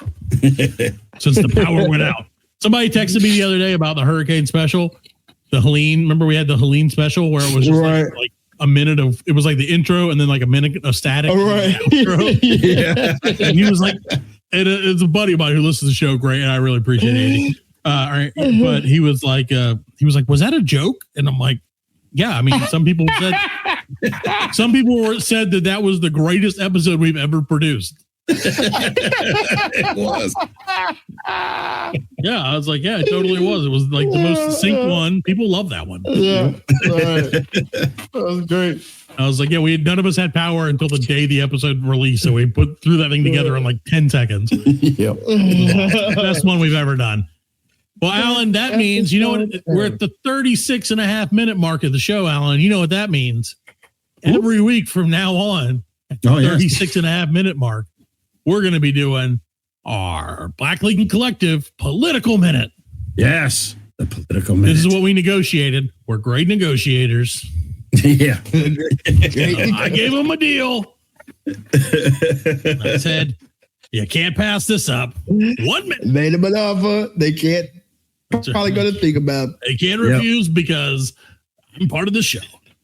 Speaker 7: Since the power went out. Somebody texted me the other day about the hurricane special. The Helene, remember we had the Helene special where it was just like a minute of, it was like the intro and then like a minute of static.
Speaker 2: Oh, right.
Speaker 7: Yeah. And he was like, it's a buddy of mine who listens to the show. Great. And I really appreciate it. All right. But he was like, was that a joke? And I'm like, yeah. I mean, some people said that was the greatest episode we've ever produced.
Speaker 1: It was.
Speaker 7: Yeah, I was like, yeah, it totally was. It was like the most succinct one. People love that one.
Speaker 2: Yeah, right. That was great.
Speaker 7: I was like, yeah, none of us had power until the day the episode released, so we threw that thing together in like 10 seconds.
Speaker 1: Yep.
Speaker 7: Best one we've ever done. Well, Alan, that means, you know what? We're at the 36.5-minute mark of the show, Alan. You know what that means? Every week from now on, at the 36.5-minute mark, we're going to be doing our Black Lincoln Collective Political Minute.
Speaker 1: Yes, the Political Minute.
Speaker 7: This is what we negotiated. We're great negotiators.
Speaker 1: Yeah.
Speaker 7: I gave them a deal. I said, you can't pass this up. 1 minute.
Speaker 2: Made them an offer. They can't. Probably going to think about it.
Speaker 7: They can't refuse because I'm part of the show.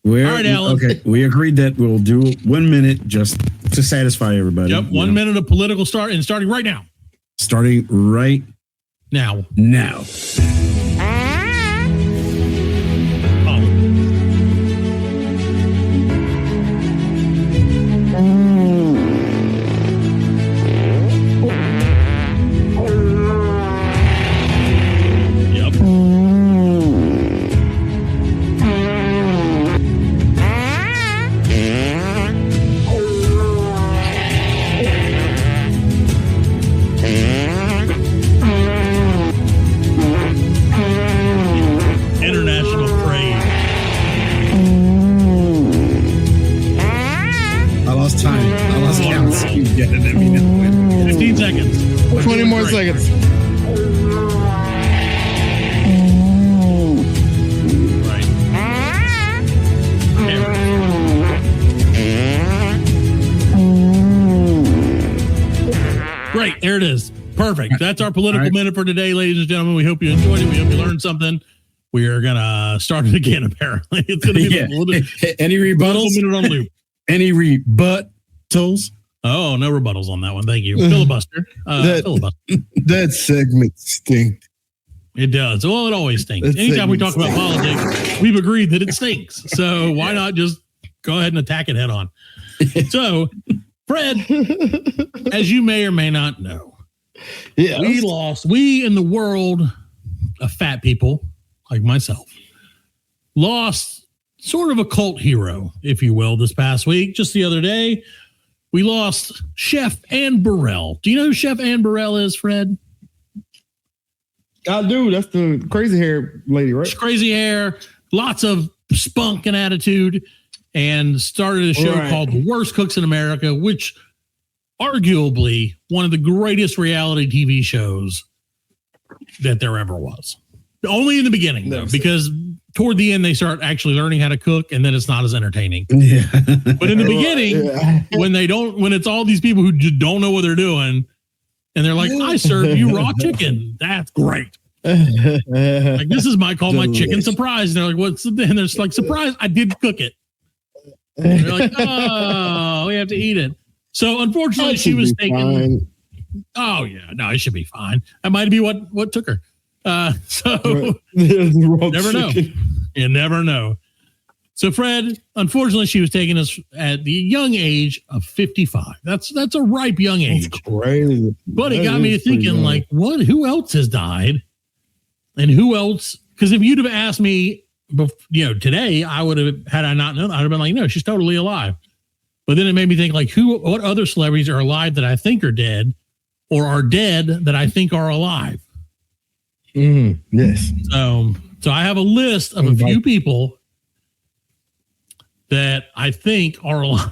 Speaker 1: All right, Alan. Okay, we agreed that we'll do 1 minute just to satisfy everybody.
Speaker 7: Yep, 1 minute of political starting right now.
Speaker 1: Starting right
Speaker 7: now. There it is. Perfect. That's our political minute for today, ladies and gentlemen. We hope you enjoyed it. We hope you learned something. We are going to start it again, apparently. It's going to be
Speaker 1: any rebuttals?
Speaker 7: Minute on loop.
Speaker 1: Any rebuttals?
Speaker 7: Oh, no rebuttals on that one. Thank you. Filibuster.
Speaker 2: That segment stinks.
Speaker 7: It does. Well, it always stinks. Anytime we talk about politics, we've agreed that it stinks. So why not just go ahead and attack it head on? So, Fred, as you may or may not know, we in the world of fat people like myself lost sort of a cult hero, if you will, this past week. Just the other day, we lost Chef Anne Burrell. Do you know who Chef Anne Burrell is, Fred?
Speaker 2: I do. That's the crazy hair lady, right?
Speaker 7: Crazy hair, lots of spunk and attitude, and started a show called The Worst Cooks in America, which arguably one of the greatest reality TV shows that there ever was. Only in the beginning, though, because toward the end they start actually learning how to cook, and then it's not as entertaining.
Speaker 1: Yeah.
Speaker 7: But in the beginning, when it's all these people who just don't know what they're doing, and they're like, "I serve you raw chicken. That's great." Like, this is my chicken surprise. And they're like, "What's?" And there's like, "Surprise! I did cook it." And they're like, "Oh, we have to eat it." So unfortunately, she was taken. Oh yeah, no, it should be fine. That might be what took her. So never know. You never know. So Fred, unfortunately, she was taken us at the young age of 55. That's a ripe young age.
Speaker 2: That's crazy.
Speaker 7: But it got me to thinking, like, who else has died, and who else? Because if you'd have asked me, today, I would have, had I not known, I'd have been like, no, she's totally alive. But then it made me think, like, what other celebrities are alive that I think are dead, or are dead that I think are alive?
Speaker 2: Yes.
Speaker 7: So I have a list of a few people that I think are alive.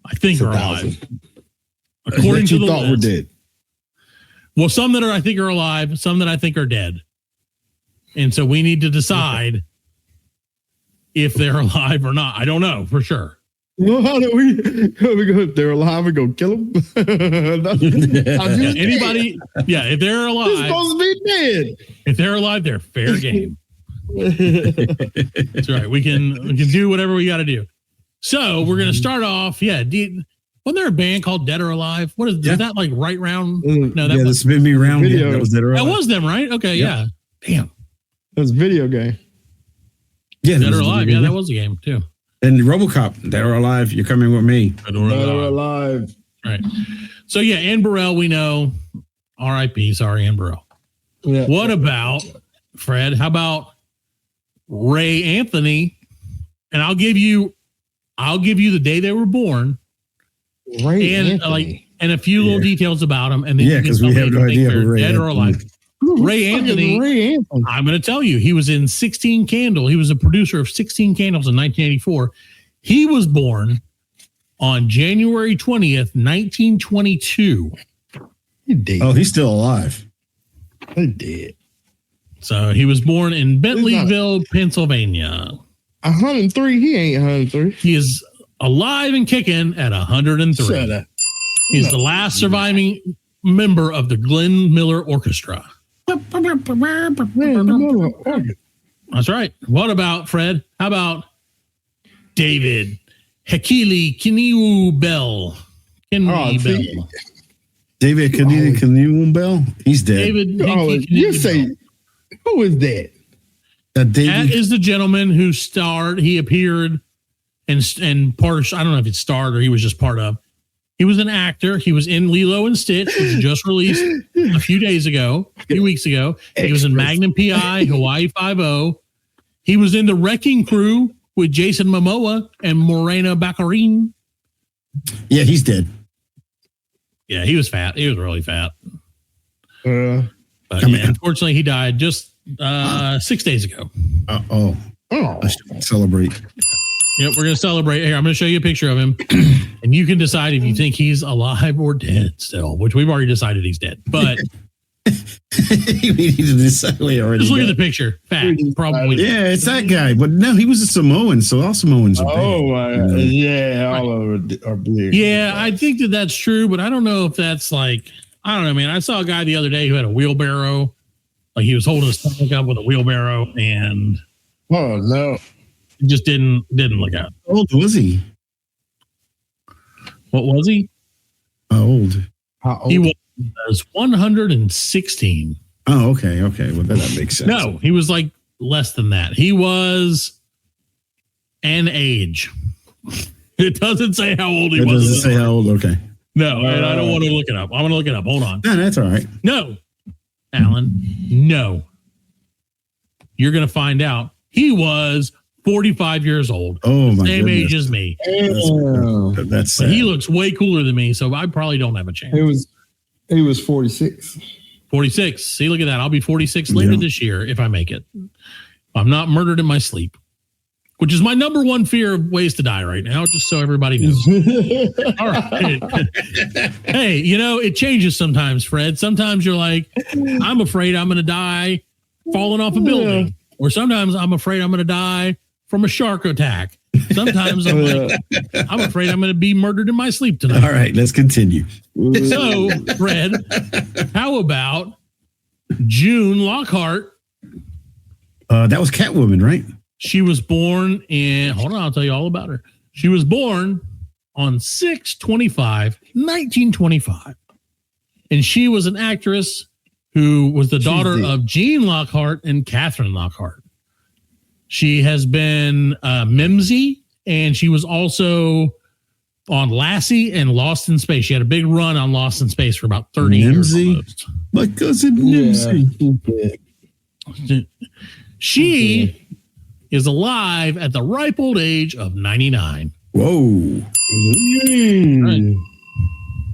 Speaker 7: I think are alive. According to the list. We're dead. Well, some that I think are alive, some that I think are dead. And so we need to decide if they're alive or not. I don't know for sure.
Speaker 2: Well, how do we go? If they're alive, we go kill them.
Speaker 7: Anybody? Yeah, if they're alive,
Speaker 2: they're supposed to be dead. If
Speaker 7: they're alive, they're fair game. That's right. We can do whatever we got to do. So we're gonna start off. Yeah, wasn't there a band called Dead or Alive? What is that, like Right Round?
Speaker 1: No, that was Spin Me Round.
Speaker 2: Yeah,
Speaker 1: that was Dead or Alive.
Speaker 7: That was them, right? Okay, yeah. Damn.
Speaker 2: That was a video game.
Speaker 1: Yeah,
Speaker 7: Dead or Alive. Yeah, that was a game too.
Speaker 1: And RoboCop, Dead or Alive, you're coming with me.
Speaker 2: Dead or Alive.
Speaker 7: Right. So yeah, Anne Burrell, we know. R.I.P. Sorry, Anne Burrell. Yeah. What about Fred? How about Ray Anthony? And I'll give you the day they were born.
Speaker 2: Ray
Speaker 7: and
Speaker 2: Anthony.
Speaker 7: And a few little details about them, and then
Speaker 1: because we have no idea who Ray
Speaker 7: dead or alive. Ray Anthony. I'm going to tell you, he was in 16 Candles. He was a producer of 16 Candles in 1984. He was born on January 20th, 1922.
Speaker 2: He did.
Speaker 1: Oh, he's still alive.
Speaker 2: He did.
Speaker 7: So he was born in Bentleyville, Pennsylvania.
Speaker 2: 103. He ain't 103.
Speaker 7: He is alive and kicking at 103.
Speaker 2: Shut up.
Speaker 7: He's the last surviving member of the Glenn Miller Orchestra. That's right. What about Fred? How about David Hekili Kiniu Bell? Bell.
Speaker 1: David Kiniu Bell? He's dead.
Speaker 7: David
Speaker 2: you say, who is that?
Speaker 7: That is the gentleman who starred. He appeared and part of, I don't know if it starred or he was just part of. He was an actor. He was in Lilo and Stitch, which was just released a few weeks ago. He was in Magnum P.I., Hawaii Five-0. He was in The Wrecking Crew with Jason Momoa and Morena Baccarin.
Speaker 1: Yeah, he's dead.
Speaker 7: Yeah, he was fat. He was really fat. But unfortunately, he died just 6 days ago.
Speaker 1: I should celebrate.
Speaker 7: Yep, we're going to celebrate. Here, I'm going to show you a picture of him, and you can decide if you think he's alive or dead still, which we've already decided he's dead. But
Speaker 1: we need to decide. We already
Speaker 7: just look at the picture. Fat, probably.
Speaker 1: Yeah, it's that guy. But no, he was a Samoan, so all Samoans are big.
Speaker 2: Oh, my God. Yeah, all of it are big.
Speaker 7: Yeah, I think that's true, but I don't know if that's like, I don't know, man. I saw a guy the other day who had a wheelbarrow. Like he was holding his stomach up with a wheelbarrow, and
Speaker 2: oh, no.
Speaker 7: Just didn't look out.
Speaker 1: How old was he?
Speaker 7: What was he?
Speaker 1: How old?
Speaker 7: He was 116.
Speaker 1: Oh, okay. Well, that makes sense.
Speaker 7: No, he was like less than that. He was an age. It doesn't say how old he was. It
Speaker 1: doesn't say how old. Okay.
Speaker 7: No, I don't want to look it up. I'm going to look it up. Hold on.
Speaker 1: No, that's all right.
Speaker 7: No, Alan. No. You're going to find out. He was 45 years old.
Speaker 1: Oh, my
Speaker 7: Same age as me.
Speaker 1: That's sad.
Speaker 7: He looks way cooler than me, so I probably don't have a chance.
Speaker 2: He was 46.
Speaker 7: 46. See, look at that. I'll be 46 later this year if I make it. I'm not murdered in my sleep. which is my number one fear of ways to die right now, just so everybody knows. All right. Hey, it changes sometimes, Fred. Sometimes you're like, I'm afraid I'm going to die falling off a building. Or sometimes I'm afraid I'm going to die from a shark attack. Sometimes I'm like, I'm afraid I'm going to be murdered in my sleep tonight.
Speaker 1: All right, let's continue.
Speaker 7: So, Fred, how about June Lockhart?
Speaker 1: That was Catwoman, right?
Speaker 7: She was born hold on, I'll tell you all about her. She was born on 6/25/1925. And she was an actress who was the daughter of Jean Lockhart and Catherine Lockhart. She has been Mimsy, and she was also on Lassie and Lost in Space. She had a big run on Lost in Space for about 30 years almost.
Speaker 1: My cousin Mimsy.
Speaker 7: She is alive at the ripe old age of 99.
Speaker 1: Whoa.
Speaker 7: Right.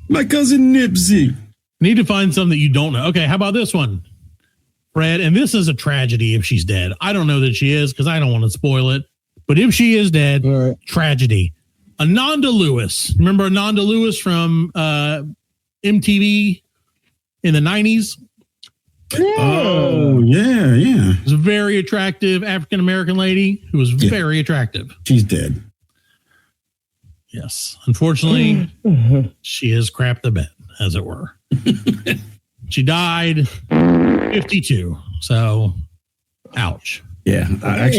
Speaker 1: My cousin Nipsey.
Speaker 7: Need to find some that you don't know. Okay, how about this one, Fred? And this is a tragedy if she's dead. I don't know that she is because I don't want to spoil it. But if she is dead, tragedy. Ananda Lewis. Remember Ananda Lewis from MTV in the 90s?
Speaker 1: Oh, yeah.
Speaker 7: It was a very attractive African-American lady who was very attractive.
Speaker 1: She's dead.
Speaker 7: Yes. Unfortunately, she is crapped the bed, as it were. She died 52. So, ouch.
Speaker 1: Yeah. I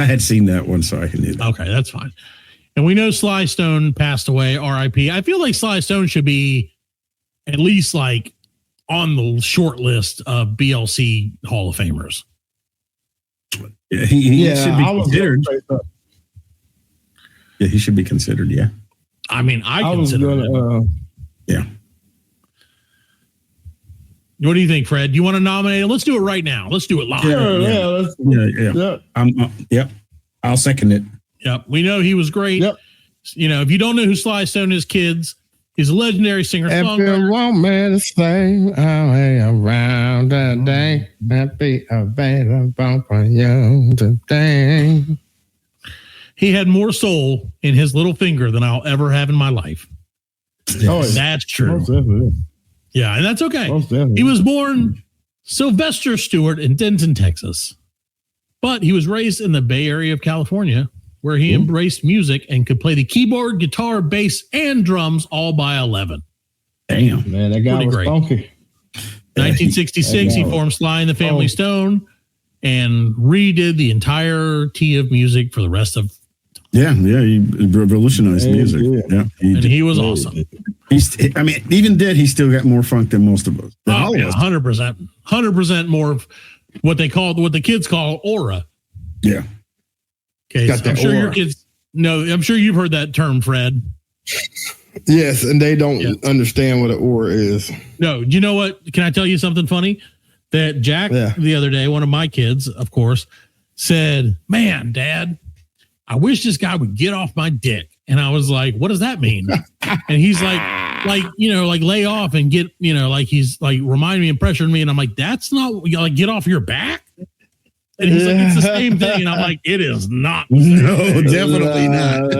Speaker 1: had seen that one, so I can do that.
Speaker 7: Okay, that's fine. And we know Sly Stone passed away, R.I.P. I feel like Sly Stone should be at least like on the short list of BLC Hall of Famers.
Speaker 1: Yeah, he should be considered. Yeah, he should be considered. Yeah.
Speaker 7: I mean, I consider it.
Speaker 1: Yeah.
Speaker 7: What do you think, Fred? Do you want to nominate him? Let's do it right now. Let's do it live.
Speaker 1: Yeah. I'll second it.
Speaker 7: Yep. We know he was great. Yep. If you don't know who Sly Stone is, kids, he's a legendary singer-songwriter.
Speaker 2: One man to sing around the day, that be available for you today.
Speaker 7: He had more soul in his little finger than I'll ever have in my life. Oh, that's true. Yeah, and that's okay. He was born Sylvester Stewart in Denton, Texas. But he was raised in the Bay Area of California, where he embraced music and could play the keyboard, guitar, bass, and drums all by 11.
Speaker 1: Damn.
Speaker 2: Man, that guy was funky.
Speaker 7: 1966, he formed Sly and the Family Stone and redid the entirety of music for the rest of
Speaker 1: Yeah, he revolutionized music. Yeah,
Speaker 7: he was awesome.
Speaker 1: Even dead, he still got more funk than most of us.
Speaker 7: 100% more of what the kids call aura.
Speaker 1: Yeah.
Speaker 7: Okay, so I'm sure your kids know. I'm sure you've heard that term, Fred.
Speaker 2: Yes, and they don't understand what an aura is.
Speaker 7: No, you know what? Can I tell you something funny? That Jack the other day, one of my kids, of course, said, "Man, Dad, I wish this guy would get off my dick." And I was like, "What does that mean?" And he's like lay off and get, like he's like remind me and pressuring me. And I'm like, "That's not like get off your back." And he's like, "It's the same thing." And I'm like, "It is not."
Speaker 1: No, definitely not.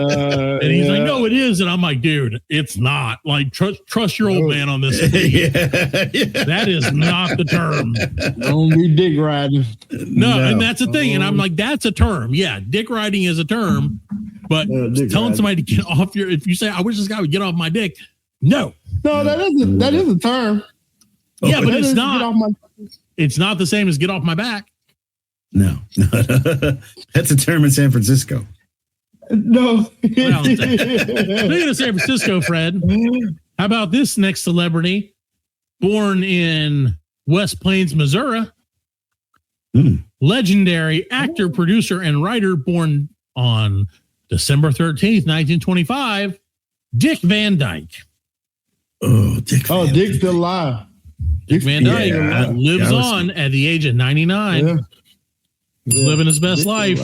Speaker 7: And he's like, "No, it is." And I'm like, "Dude, it's not. Like, trust your old man on this." That is not the term.
Speaker 2: Don't be dick riding.
Speaker 7: No, and that's the thing. And I'm like, that's a term. Yeah, dick riding is a term. But telling somebody to get off if you say, "I wish this guy would get off my dick," no,
Speaker 2: that is a term.
Speaker 7: Yeah, but it's not. It's not the same as get off my back.
Speaker 1: No, that's a term in San Francisco.
Speaker 2: No.
Speaker 7: Well, speaking of San Francisco, Fred, how about this next celebrity? Born in West Plains, Missouri. Legendary actor, producer, and writer, born on December 13th, 1925. Dick Van Dyke.
Speaker 1: Oh, Dick's
Speaker 2: still alive.
Speaker 7: Dick Van Dyke lives on at the age of 99. Living his best life.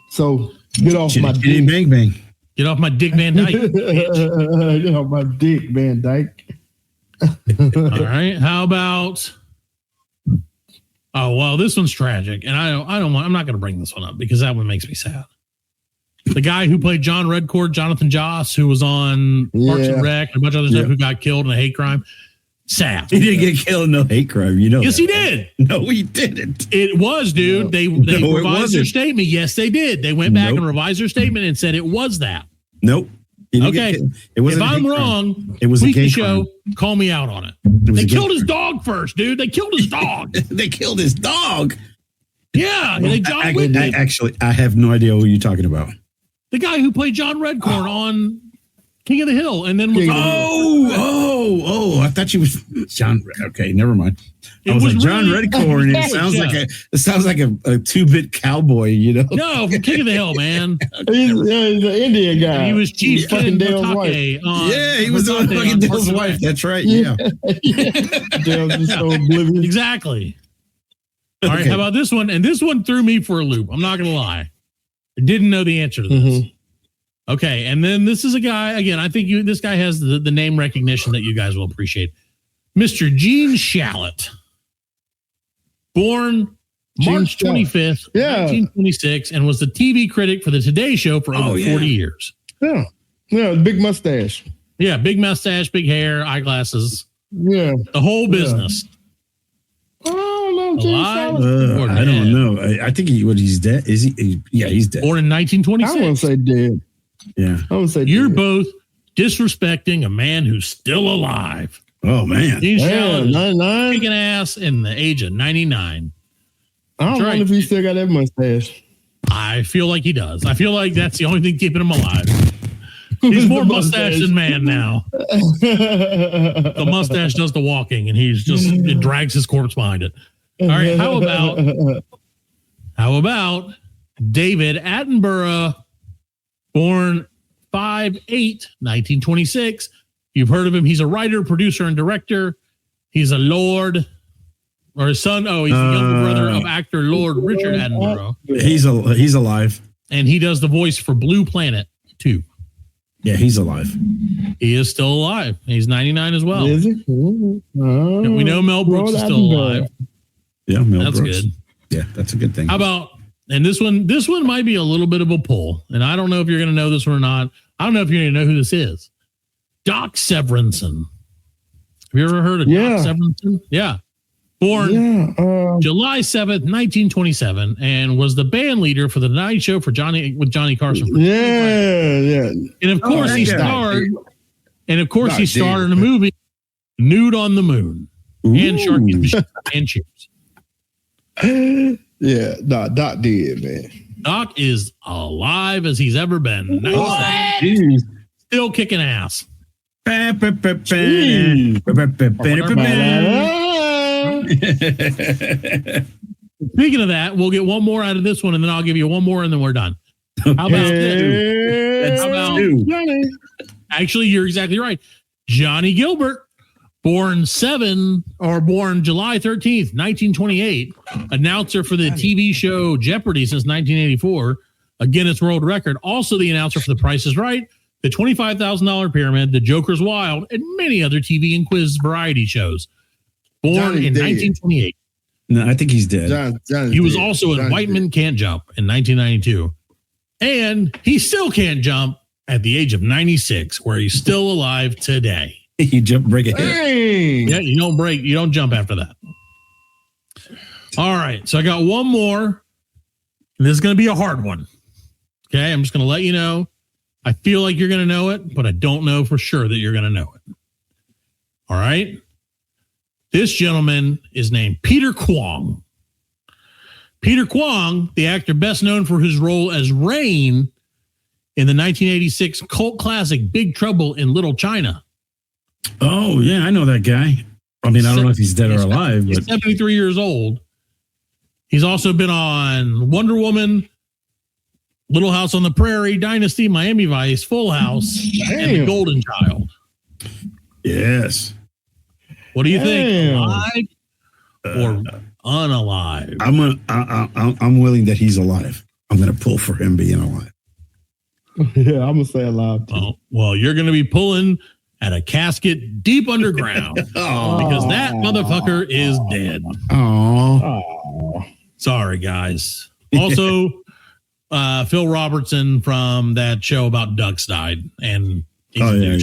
Speaker 2: So get off my dick.
Speaker 1: Bang bang.
Speaker 7: Get off my Dick Van Dyke.
Speaker 2: Get off my Dick Van Dyke.
Speaker 7: All right. How about Oh, well, this one's tragic. And I'm not going to bring this one up because that one makes me sad. The guy who played John Redcord, Jonathan Joss, who was on Parks and Rec and a bunch of other stuff, who got killed in a hate crime. Sad.
Speaker 1: He didn't get killed in no hate crime.
Speaker 7: Yes,
Speaker 1: that.
Speaker 7: He did.
Speaker 1: No, he didn't.
Speaker 7: It was, dude. They revised their statement. Yes, they did. They went back and revised their statement and said it was that.
Speaker 1: Nope.
Speaker 7: Okay. If I'm wrong,
Speaker 1: it was a gay
Speaker 7: show.
Speaker 1: crime.
Speaker 7: Call me out on it. They killed his dog first, dude. They killed his dog.
Speaker 1: They killed his dog.
Speaker 7: Yeah.
Speaker 1: I have no idea what you're talking about.
Speaker 7: The guy who played John Redcorn on King of the Hill, and then was
Speaker 1: I thought you was John. Okay, never mind. I was like John Redcorn. It sounds like a 2-bit cowboy,
Speaker 7: No, from King of the Hill, man.
Speaker 2: He's an Indian guy.
Speaker 7: And he was Chief
Speaker 2: fucking Dale's wife.
Speaker 1: He was the fucking Dale's wife. That's right. Yeah.
Speaker 2: Dale's just so oblivious.
Speaker 7: Exactly. All right, how about this one? And this one threw me for a loop. I'm not going to lie. I didn't know the answer to this. Okay, and then this is a guy, again, I think this guy has the name recognition that you guys will appreciate. Mr. Gene Shalit. Born March 25th, 1926, and was the TV critic for the Today Show for over 40 years.
Speaker 2: Yeah, big mustache.
Speaker 7: Yeah, big mustache, big hair, eyeglasses.
Speaker 2: Yeah.
Speaker 7: The whole business.
Speaker 2: Oh, no,
Speaker 1: I don't know. I think he's dead. Is he? Yeah, he's dead.
Speaker 7: Born in 1926.
Speaker 2: I won't say dead.
Speaker 1: Yeah.
Speaker 2: I won't say
Speaker 7: You're
Speaker 2: dead.
Speaker 7: both disrespecting a man who's still alive.
Speaker 1: Oh, man.
Speaker 7: Gene Shalit 99, kicking ass in the age of 99.
Speaker 2: I don't know if he still got that mustache.
Speaker 7: I feel like he does. I feel like that's the only thing keeping him alive. He's more mustache than man now. The mustache does the walking, and it drags his corpse behind it. All right, how about David Attenborough, born 5/8/1926. You've heard of him. He's a writer, producer, and director. He's a lord, or his son. Oh, he's the younger brother of actor Lord Richard Attenborough.
Speaker 1: He's alive,
Speaker 7: and he does the voice for Blue Planet 2.
Speaker 1: Yeah, he's alive.
Speaker 7: He is still alive. He's 99 as well.
Speaker 2: Is he?
Speaker 7: We know Mel Brooks is still alive.
Speaker 1: Yeah, Mel
Speaker 7: Brooks. That's good.
Speaker 1: Yeah, that's a good thing.
Speaker 7: How about, and this one might be a little bit of a pull, and I don't know if you're going to know this one or not. I don't know if you're going to know who this is. Doc Severinsen. Have you ever heard of Doc Severinsen? Yeah. Born July 7th, 1927, and was the band leader for the Night Show with Johnny Carson.
Speaker 2: Yeah.
Speaker 7: And of course he starred in the movie Nude on the Moon.
Speaker 2: Ooh.
Speaker 7: And Sharky's Machine and Cheers.
Speaker 2: Yeah, Doc did, man.
Speaker 7: Doc is alive as he's ever been. Still kicking ass. Speaking of that, we'll get one more out of this one, and then I'll give you one more, and then we're done. How about this? Actually, you're exactly right. Johnny Gilbert, born July 13th, 1928, announcer for the TV show Jeopardy since 1984, a Guinness World Record. Also the announcer for The Price is Right, the $25,000 Pyramid, The Joker's Wild, and many other TV and quiz variety shows. Born in 1928.
Speaker 1: No, I think he's dead.
Speaker 7: He was also in White Men Can't Jump in 1992. And he still can't jump at the age of 96, where he's still alive today.
Speaker 1: You break a hip.
Speaker 7: Yeah, you don't jump after that. All right, so I got one more. This is going to be a hard one. Okay, I'm just going to let you know. I feel like you're going to know it, but I don't know for sure that you're going to know it. All right. This gentleman is named Peter Kwong. Peter Kwong, the actor best known for his role as Rain in the 1986 cult classic Big Trouble in Little China.
Speaker 1: Oh, yeah, I know that guy. I mean, I don't know if he's dead or alive.
Speaker 7: He's 73 years old. He's also been on Wonder Woman, Little House on the Prairie, Dynasty, Miami Vice, Full House, and The Golden Child.
Speaker 1: Yes.
Speaker 7: What do you think? Alive or unalive?
Speaker 1: I'm willing that he's alive. I'm going to pull for him being alive.
Speaker 2: Yeah, I'm going to say alive too.
Speaker 7: Oh, well, you're going to be pulling at a casket deep underground because that motherfucker is dead.
Speaker 1: Oh,
Speaker 7: sorry, guys. Also, Phil Robertson from that show about ducks died, and
Speaker 1: yeah, I knew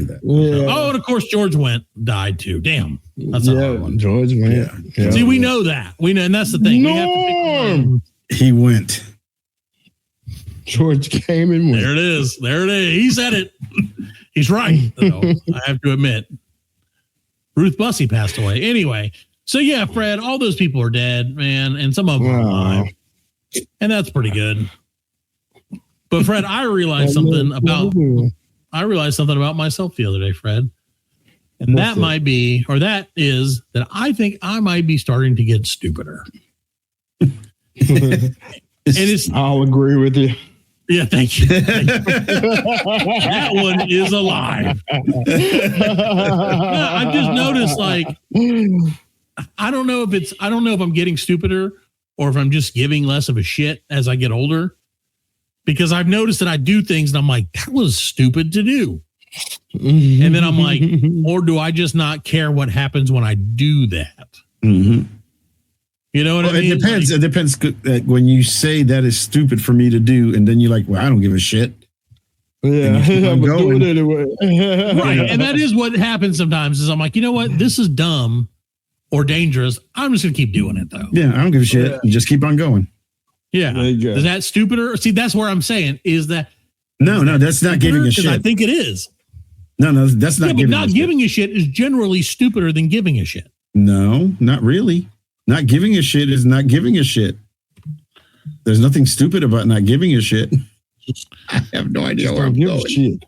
Speaker 1: that.
Speaker 2: Yeah.
Speaker 7: Oh, and of course George Wendt died too. Damn, that's a hard one.
Speaker 2: George Wendt.
Speaker 1: Yeah.
Speaker 7: See, we know that. We know, and that's the thing. We have to pick
Speaker 1: he went.
Speaker 2: George came and went.
Speaker 7: There it is. He said it. He's right, though, I have to admit. Ruth Bussey passed away. Anyway, so yeah, Fred, all those people are dead, man, and some of them are alive. And that's pretty good. But Fred, I realized something about myself the other day, Fred. And that is that I think I might be starting to get stupider.
Speaker 2: I'll agree with you.
Speaker 7: Yeah, thank you. That one is alive. I just noticed, like, I don't know if I'm getting stupider or if I'm just giving less of a shit as I get older, because I've noticed that I do things and I'm like, that was stupid to do. And then I'm like, or do I just not care what happens when I do that?
Speaker 1: Mm-hmm.
Speaker 7: You know what I mean?
Speaker 1: It depends. It depends when you say that is stupid for me to do, and then you're like, well, I don't give a shit.
Speaker 2: Yeah, I'm doing it anyway.
Speaker 7: Right. And that is what happens sometimes is I'm like, you know what? This is dumb or dangerous. I'm just going to keep doing it, though.
Speaker 1: Yeah, I don't give a shit. Yeah. Just keep on going.
Speaker 7: Yeah. Is that stupider? See, that's where I'm saying is that.
Speaker 1: No, that's not giving a shit.
Speaker 7: I think it is.
Speaker 1: No, that's not giving a shit.
Speaker 7: Not giving a shit is generally stupider than giving a shit.
Speaker 1: No, not really. Not giving a shit is not giving a shit. There's nothing stupid about not giving a shit. I have no idea where I'm going.
Speaker 2: Shit.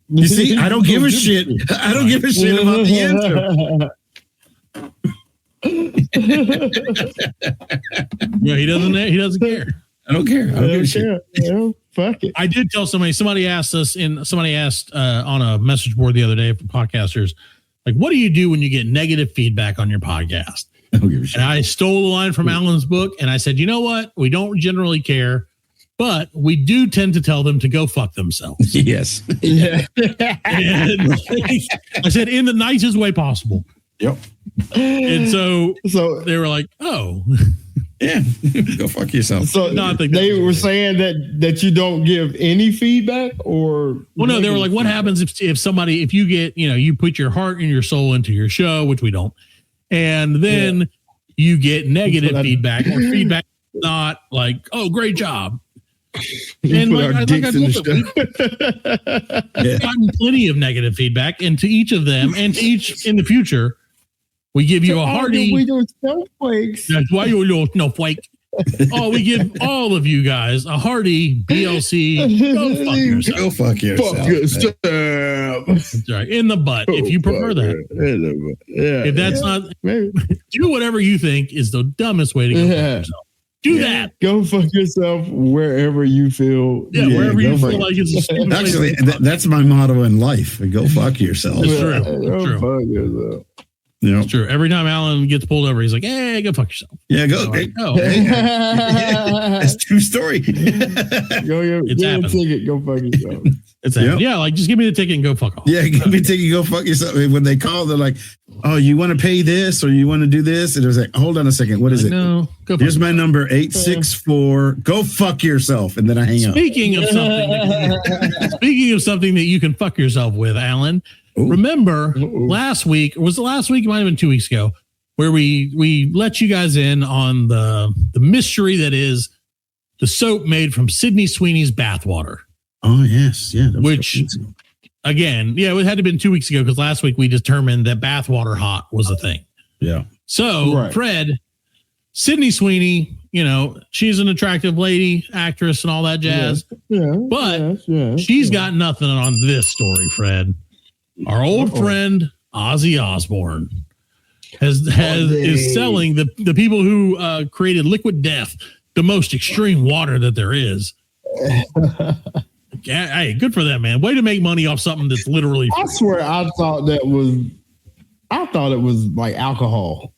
Speaker 1: You see, I don't give a shit. I don't give a shit about the answer.
Speaker 7: Yeah, he doesn't care.
Speaker 1: I don't care. I don't give a shit.
Speaker 2: Yeah, fuck it.
Speaker 7: I did tell somebody asked on a message board the other day for podcasters, like, what do you do when you get negative feedback on your podcast?
Speaker 1: I don't give a shit.
Speaker 7: And I stole a line from Alan's book and I said, you know what? We don't generally care, but we do tend to tell them to go fuck themselves.
Speaker 1: Yes.
Speaker 2: Yeah.
Speaker 7: And I said, in the nicest way possible.
Speaker 1: Yep.
Speaker 7: And so they were like, oh.
Speaker 1: Yeah, go fuck yourself.
Speaker 2: So they were saying that you don't give any feedback, or
Speaker 7: well, no, they were like, what happens if you get, you put your heart and your soul into your show, which we don't, and then you get negative feedback or feedback not like, oh, great job. And we've gotten plenty of negative feedback, and to each of them, and to each in the future, we give you a hearty.
Speaker 2: We do snowflakes.
Speaker 7: That's why you're a little snowflake. Oh, we give all of you guys a hearty BLC. Go fuck yourself.
Speaker 1: Go fuck yourself.
Speaker 2: Fuck yourself.
Speaker 7: That's right. In the butt, if you prefer that.
Speaker 2: Yeah.
Speaker 7: If that's not, do whatever you think is the dumbest way to go fuck yourself. Do that.
Speaker 2: Go fuck yourself wherever you feel.
Speaker 7: Yeah, wherever you feel like it's a stupid
Speaker 1: Actually, that's my motto in life. Go fuck yourself.
Speaker 7: It's true.
Speaker 2: Go fuck yourself.
Speaker 1: Yep.
Speaker 7: It's true. Every time Alan gets pulled over, he's like, hey, go fuck yourself.
Speaker 1: Yeah, go.
Speaker 7: Like,
Speaker 1: That's true story.
Speaker 2: Go get a ticket. Go fuck yourself.
Speaker 7: It's happened. Yeah, like just give me the ticket and go fuck off.
Speaker 1: Yeah, give me a ticket. Go fuck yourself. When they call, they're like, "Oh, you want to pay this or you want to do this?" And it was like, "Hold on a second. What is it?
Speaker 7: No, go.
Speaker 1: Here's my number 864. Go fuck yourself." And then I hang up.
Speaker 7: Speaking of something that you can fuck yourself with, Alan. Ooh. Remember last week, or was it last week? It might have been 2 weeks ago, where we let you guys in on the mystery that is the soap made from Sydney Sweeney's bathwater.
Speaker 1: Oh, yes. Yeah.
Speaker 7: Which, again, it had to have been 2 weeks ago because last week we determined that bathwater hot was a thing.
Speaker 1: Yeah.
Speaker 7: So, Fred, Sydney Sweeney, she's an attractive lady, actress, and all that jazz.
Speaker 2: Yeah.
Speaker 7: But she's got nothing on this story, Fred. Our old friend Ozzy Osbourne is selling the people who created Liquid Death, the most extreme water that there is. Hey, good for them, man. Way to make money off something that's literally free.
Speaker 2: I swear I thought it was like alcohol.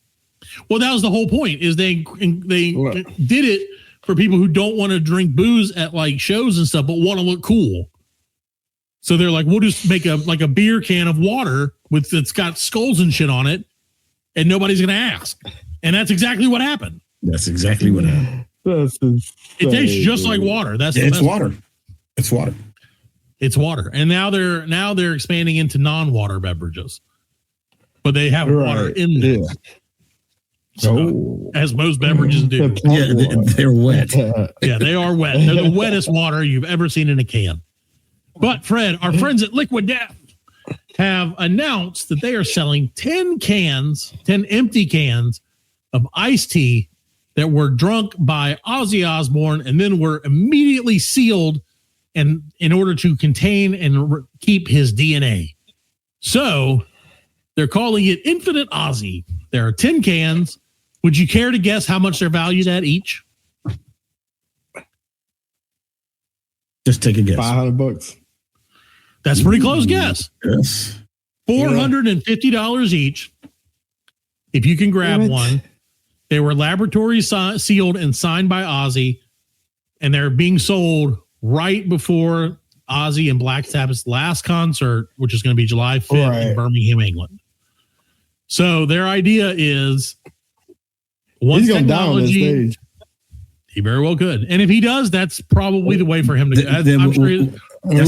Speaker 7: Well, that was the whole point, is they did it for people who don't want to drink booze at like shows and stuff, but want to look cool. So they're like, we'll just make a beer can of water that's got skulls and shit on it, and nobody's going to ask. And that's exactly what happened.
Speaker 1: That's exactly what happened.
Speaker 7: It tastes just like water.
Speaker 1: It's water. It's water.
Speaker 7: It's water. And now they're expanding into non-water beverages, but they have water in them. Yeah. So, as most beverages do.
Speaker 1: Yeah, they're wet.
Speaker 7: Yeah, they are wet. They're the wettest water you've ever seen in a can. But Fred, our friends at Liquid Death have announced that they are selling 10 empty cans of iced tea that were drunk by Ozzy Osbourne and then were immediately sealed and in order to contain and keep his DNA. So they're calling it Infinite Ozzy. There are 10 cans. Would you care to guess how much they're valued at each?
Speaker 1: Just take a guess.
Speaker 2: $500.
Speaker 7: That's a pretty close guess.
Speaker 1: Yes.
Speaker 7: $450 each. If you can grab one. They were laboratory sealed and signed by Ozzy, and they're being sold right before Ozzy and Black Sabbath's last concert, which is going to be July 5th in Birmingham, England. So their idea is once
Speaker 2: he's going to die on that stage.
Speaker 7: He very well could. And if he does, that's probably the way for him to go.
Speaker 1: That's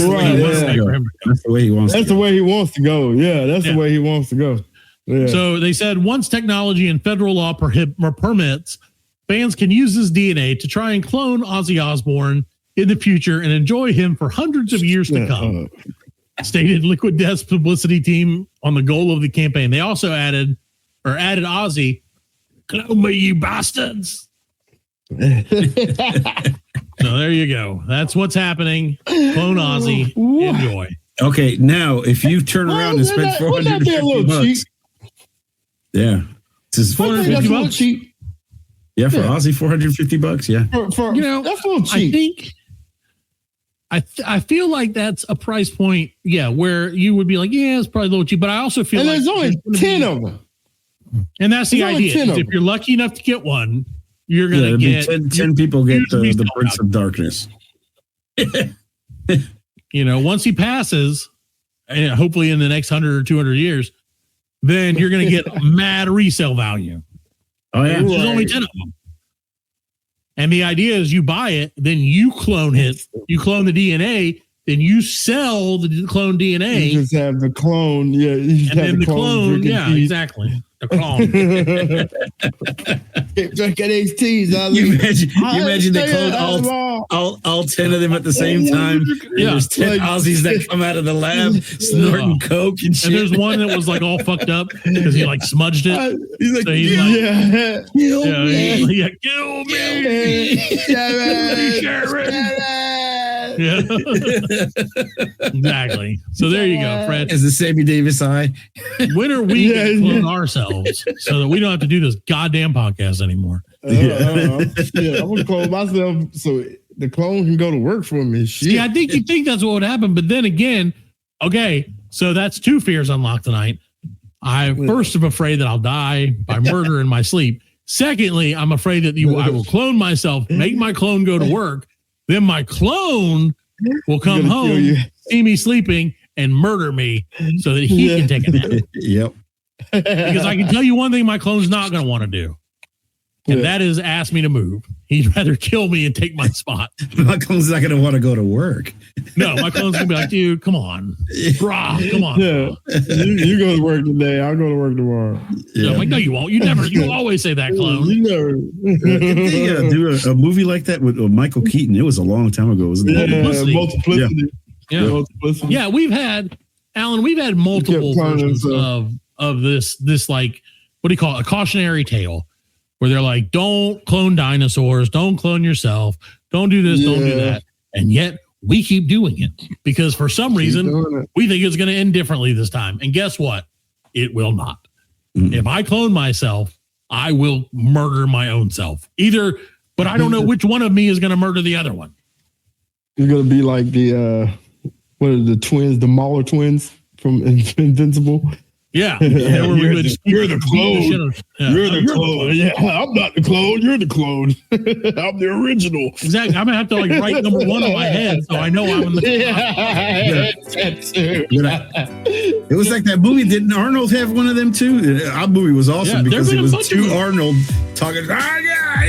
Speaker 1: the way he wants to go.
Speaker 2: That's the way he wants to go. Yeah, that's the way he wants to go. Yeah.
Speaker 7: So they said once technology and federal law permits, fans can use his DNA to try and clone Ozzy Osbourne in the future and enjoy him for hundreds of years to come. Stated Liquid Death's publicity team on the goal of the campaign. They also added Ozzy, clone me, you bastards. So there you go. That's what's happening. Clone Ozzy. Enjoy.
Speaker 1: Okay, now if you turn around and spend $450, yeah, this is $450
Speaker 2: cheap.
Speaker 1: Yeah, for Ozzy, $450. Yeah,
Speaker 2: that's a little cheap.
Speaker 7: I feel like that's a price point. Yeah, where you would be like, yeah, it's probably a little cheap. But I also feel like
Speaker 2: there's only 10 of them,
Speaker 7: and that's the idea. If you're lucky enough to get one, you're gonna get
Speaker 1: 10 people get the Prince of Darkness.
Speaker 7: Once he passes, and hopefully in the next 100 or 200 years, then you're going to get mad resale value.
Speaker 1: Oh, yeah.
Speaker 7: There's only 10 of them. And the idea is you buy it, then you clone it, you clone the DNA, then you sell the clone DNA.
Speaker 2: You just have the clone. Yeah.
Speaker 7: And then the clone. Yeah, exactly. The clone.
Speaker 2: Keep drinking these teas.
Speaker 1: You imagine they clone all 10 of them at the same time. Yeah. There's 10 Aussies that come out of the lab snorting coke and shit.
Speaker 7: And there's one that was like all fucked up because he like smudged it.
Speaker 1: He's like,
Speaker 7: kill me. Kill me. Yeah. Exactly. So there you go, Fred.
Speaker 1: As the Sammy Davis eye.
Speaker 7: When are we going to clone ourselves so that we don't have to do this goddamn podcast anymore?
Speaker 2: I'm going to clone myself so the clone can go to work for me. Shit.
Speaker 7: See, I think you think that's what would happen, but then again, okay, so that's two fears unlocked tonight. I first am afraid that I'll die by murder in my sleep. Secondly, I'm afraid that I will clone myself, make my clone go to work. Then my clone will come home, see me sleeping, and murder me so that he can take a nap.
Speaker 1: Yep.
Speaker 7: Because I can tell you one thing my clone's not going to want to do. And that is ask me to move. He'd rather kill me and take my spot.
Speaker 1: My clone's not going to want to go to work.
Speaker 7: No, my clone's going to be like, dude, come on. Brah, come on.
Speaker 2: Yeah. You go to work today. I'll go to work tomorrow.
Speaker 7: Yeah. No, I'm like, no, you won't. You always say that, clone.
Speaker 2: You never.
Speaker 1: They do a movie like that with Michael Keaton. It was a long time ago. It was
Speaker 2: Multiplicity.
Speaker 7: Yeah, we've had, Alan, multiple versions of this like, what do you call it? A cautionary tale. Where they're like, don't clone dinosaurs, don't clone yourself, don't do this, don't do that. And yet we keep doing it because for some reason we think it's going to end differently this time. And guess what? It will not. Mm-hmm. If I clone myself, I will murder my own self. But I don't know which one of me is going to murder the other one.
Speaker 2: It's going to be like the, what are the twins, the Mauler twins from Invincible?
Speaker 7: Yeah. You're
Speaker 2: the clone. You're the clone. Yeah, I'm not the clone. You're the clone. I'm the original.
Speaker 7: Exactly. I'm gonna have to like write number 1 on my head so I know I'm in the.
Speaker 1: It was like that movie. Didn't Arnold have one of them too? Our movie was awesome because it was two Arnold talking. You are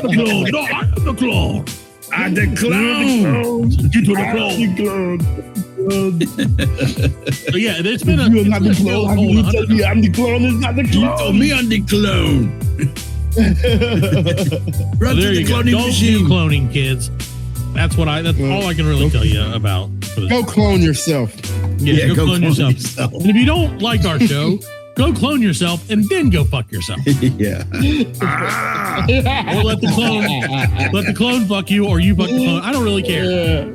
Speaker 1: the clone. No, I'm the clone. I'm the clone. Get to the clone.
Speaker 7: So yeah, it's been a.
Speaker 2: You're not the clone. I'm the clone. It's not the clone.
Speaker 1: You told me I'm the clone.
Speaker 7: Run to the cloning machine. Don't do cloning, kids. That's all I can really tell you about.
Speaker 2: Go clone yourself.
Speaker 7: Yeah, go clone yourself. And if you don't like our show, go clone yourself and then go fuck yourself.
Speaker 1: Yeah.
Speaker 7: Or let the clone fuck you, or you fuck the clone. I don't really care.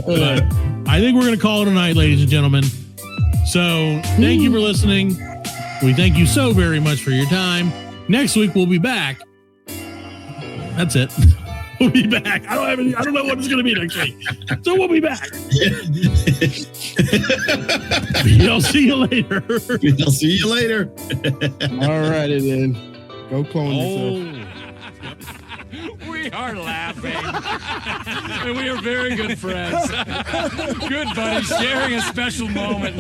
Speaker 7: But I think we're going to call it a night, ladies and gentlemen. So thank you for listening. We thank you so very much for your time. Next week we'll be back. That's it. We'll be back. I don't know what it's going to be next week. So we'll be back. I'll see you later.
Speaker 1: I'll see you later.
Speaker 2: All righty then. Go clone yourself.
Speaker 9: We are laughing. And we are very good friends. Good buddies, sharing a special moment.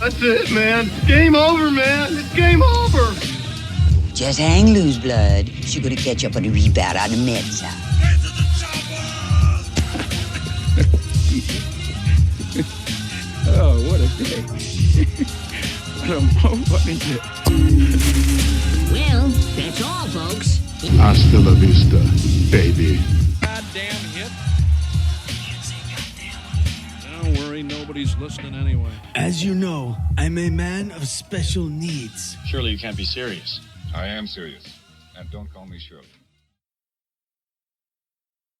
Speaker 10: That's it, man. Game over, man. It's game over.
Speaker 11: Just hang loose, blood. She's gonna catch up on the rebound on the meds, huh?
Speaker 9: Oh, what a day. What a day.
Speaker 11: Well, that's all, folks.
Speaker 8: Hasta la vista, baby.
Speaker 9: Goddamn hit. Don't worry, nobody's listening anyway.
Speaker 12: As you know, I'm a man of special needs.
Speaker 13: Surely you can't be serious.
Speaker 14: I am serious. And don't call me Shirley.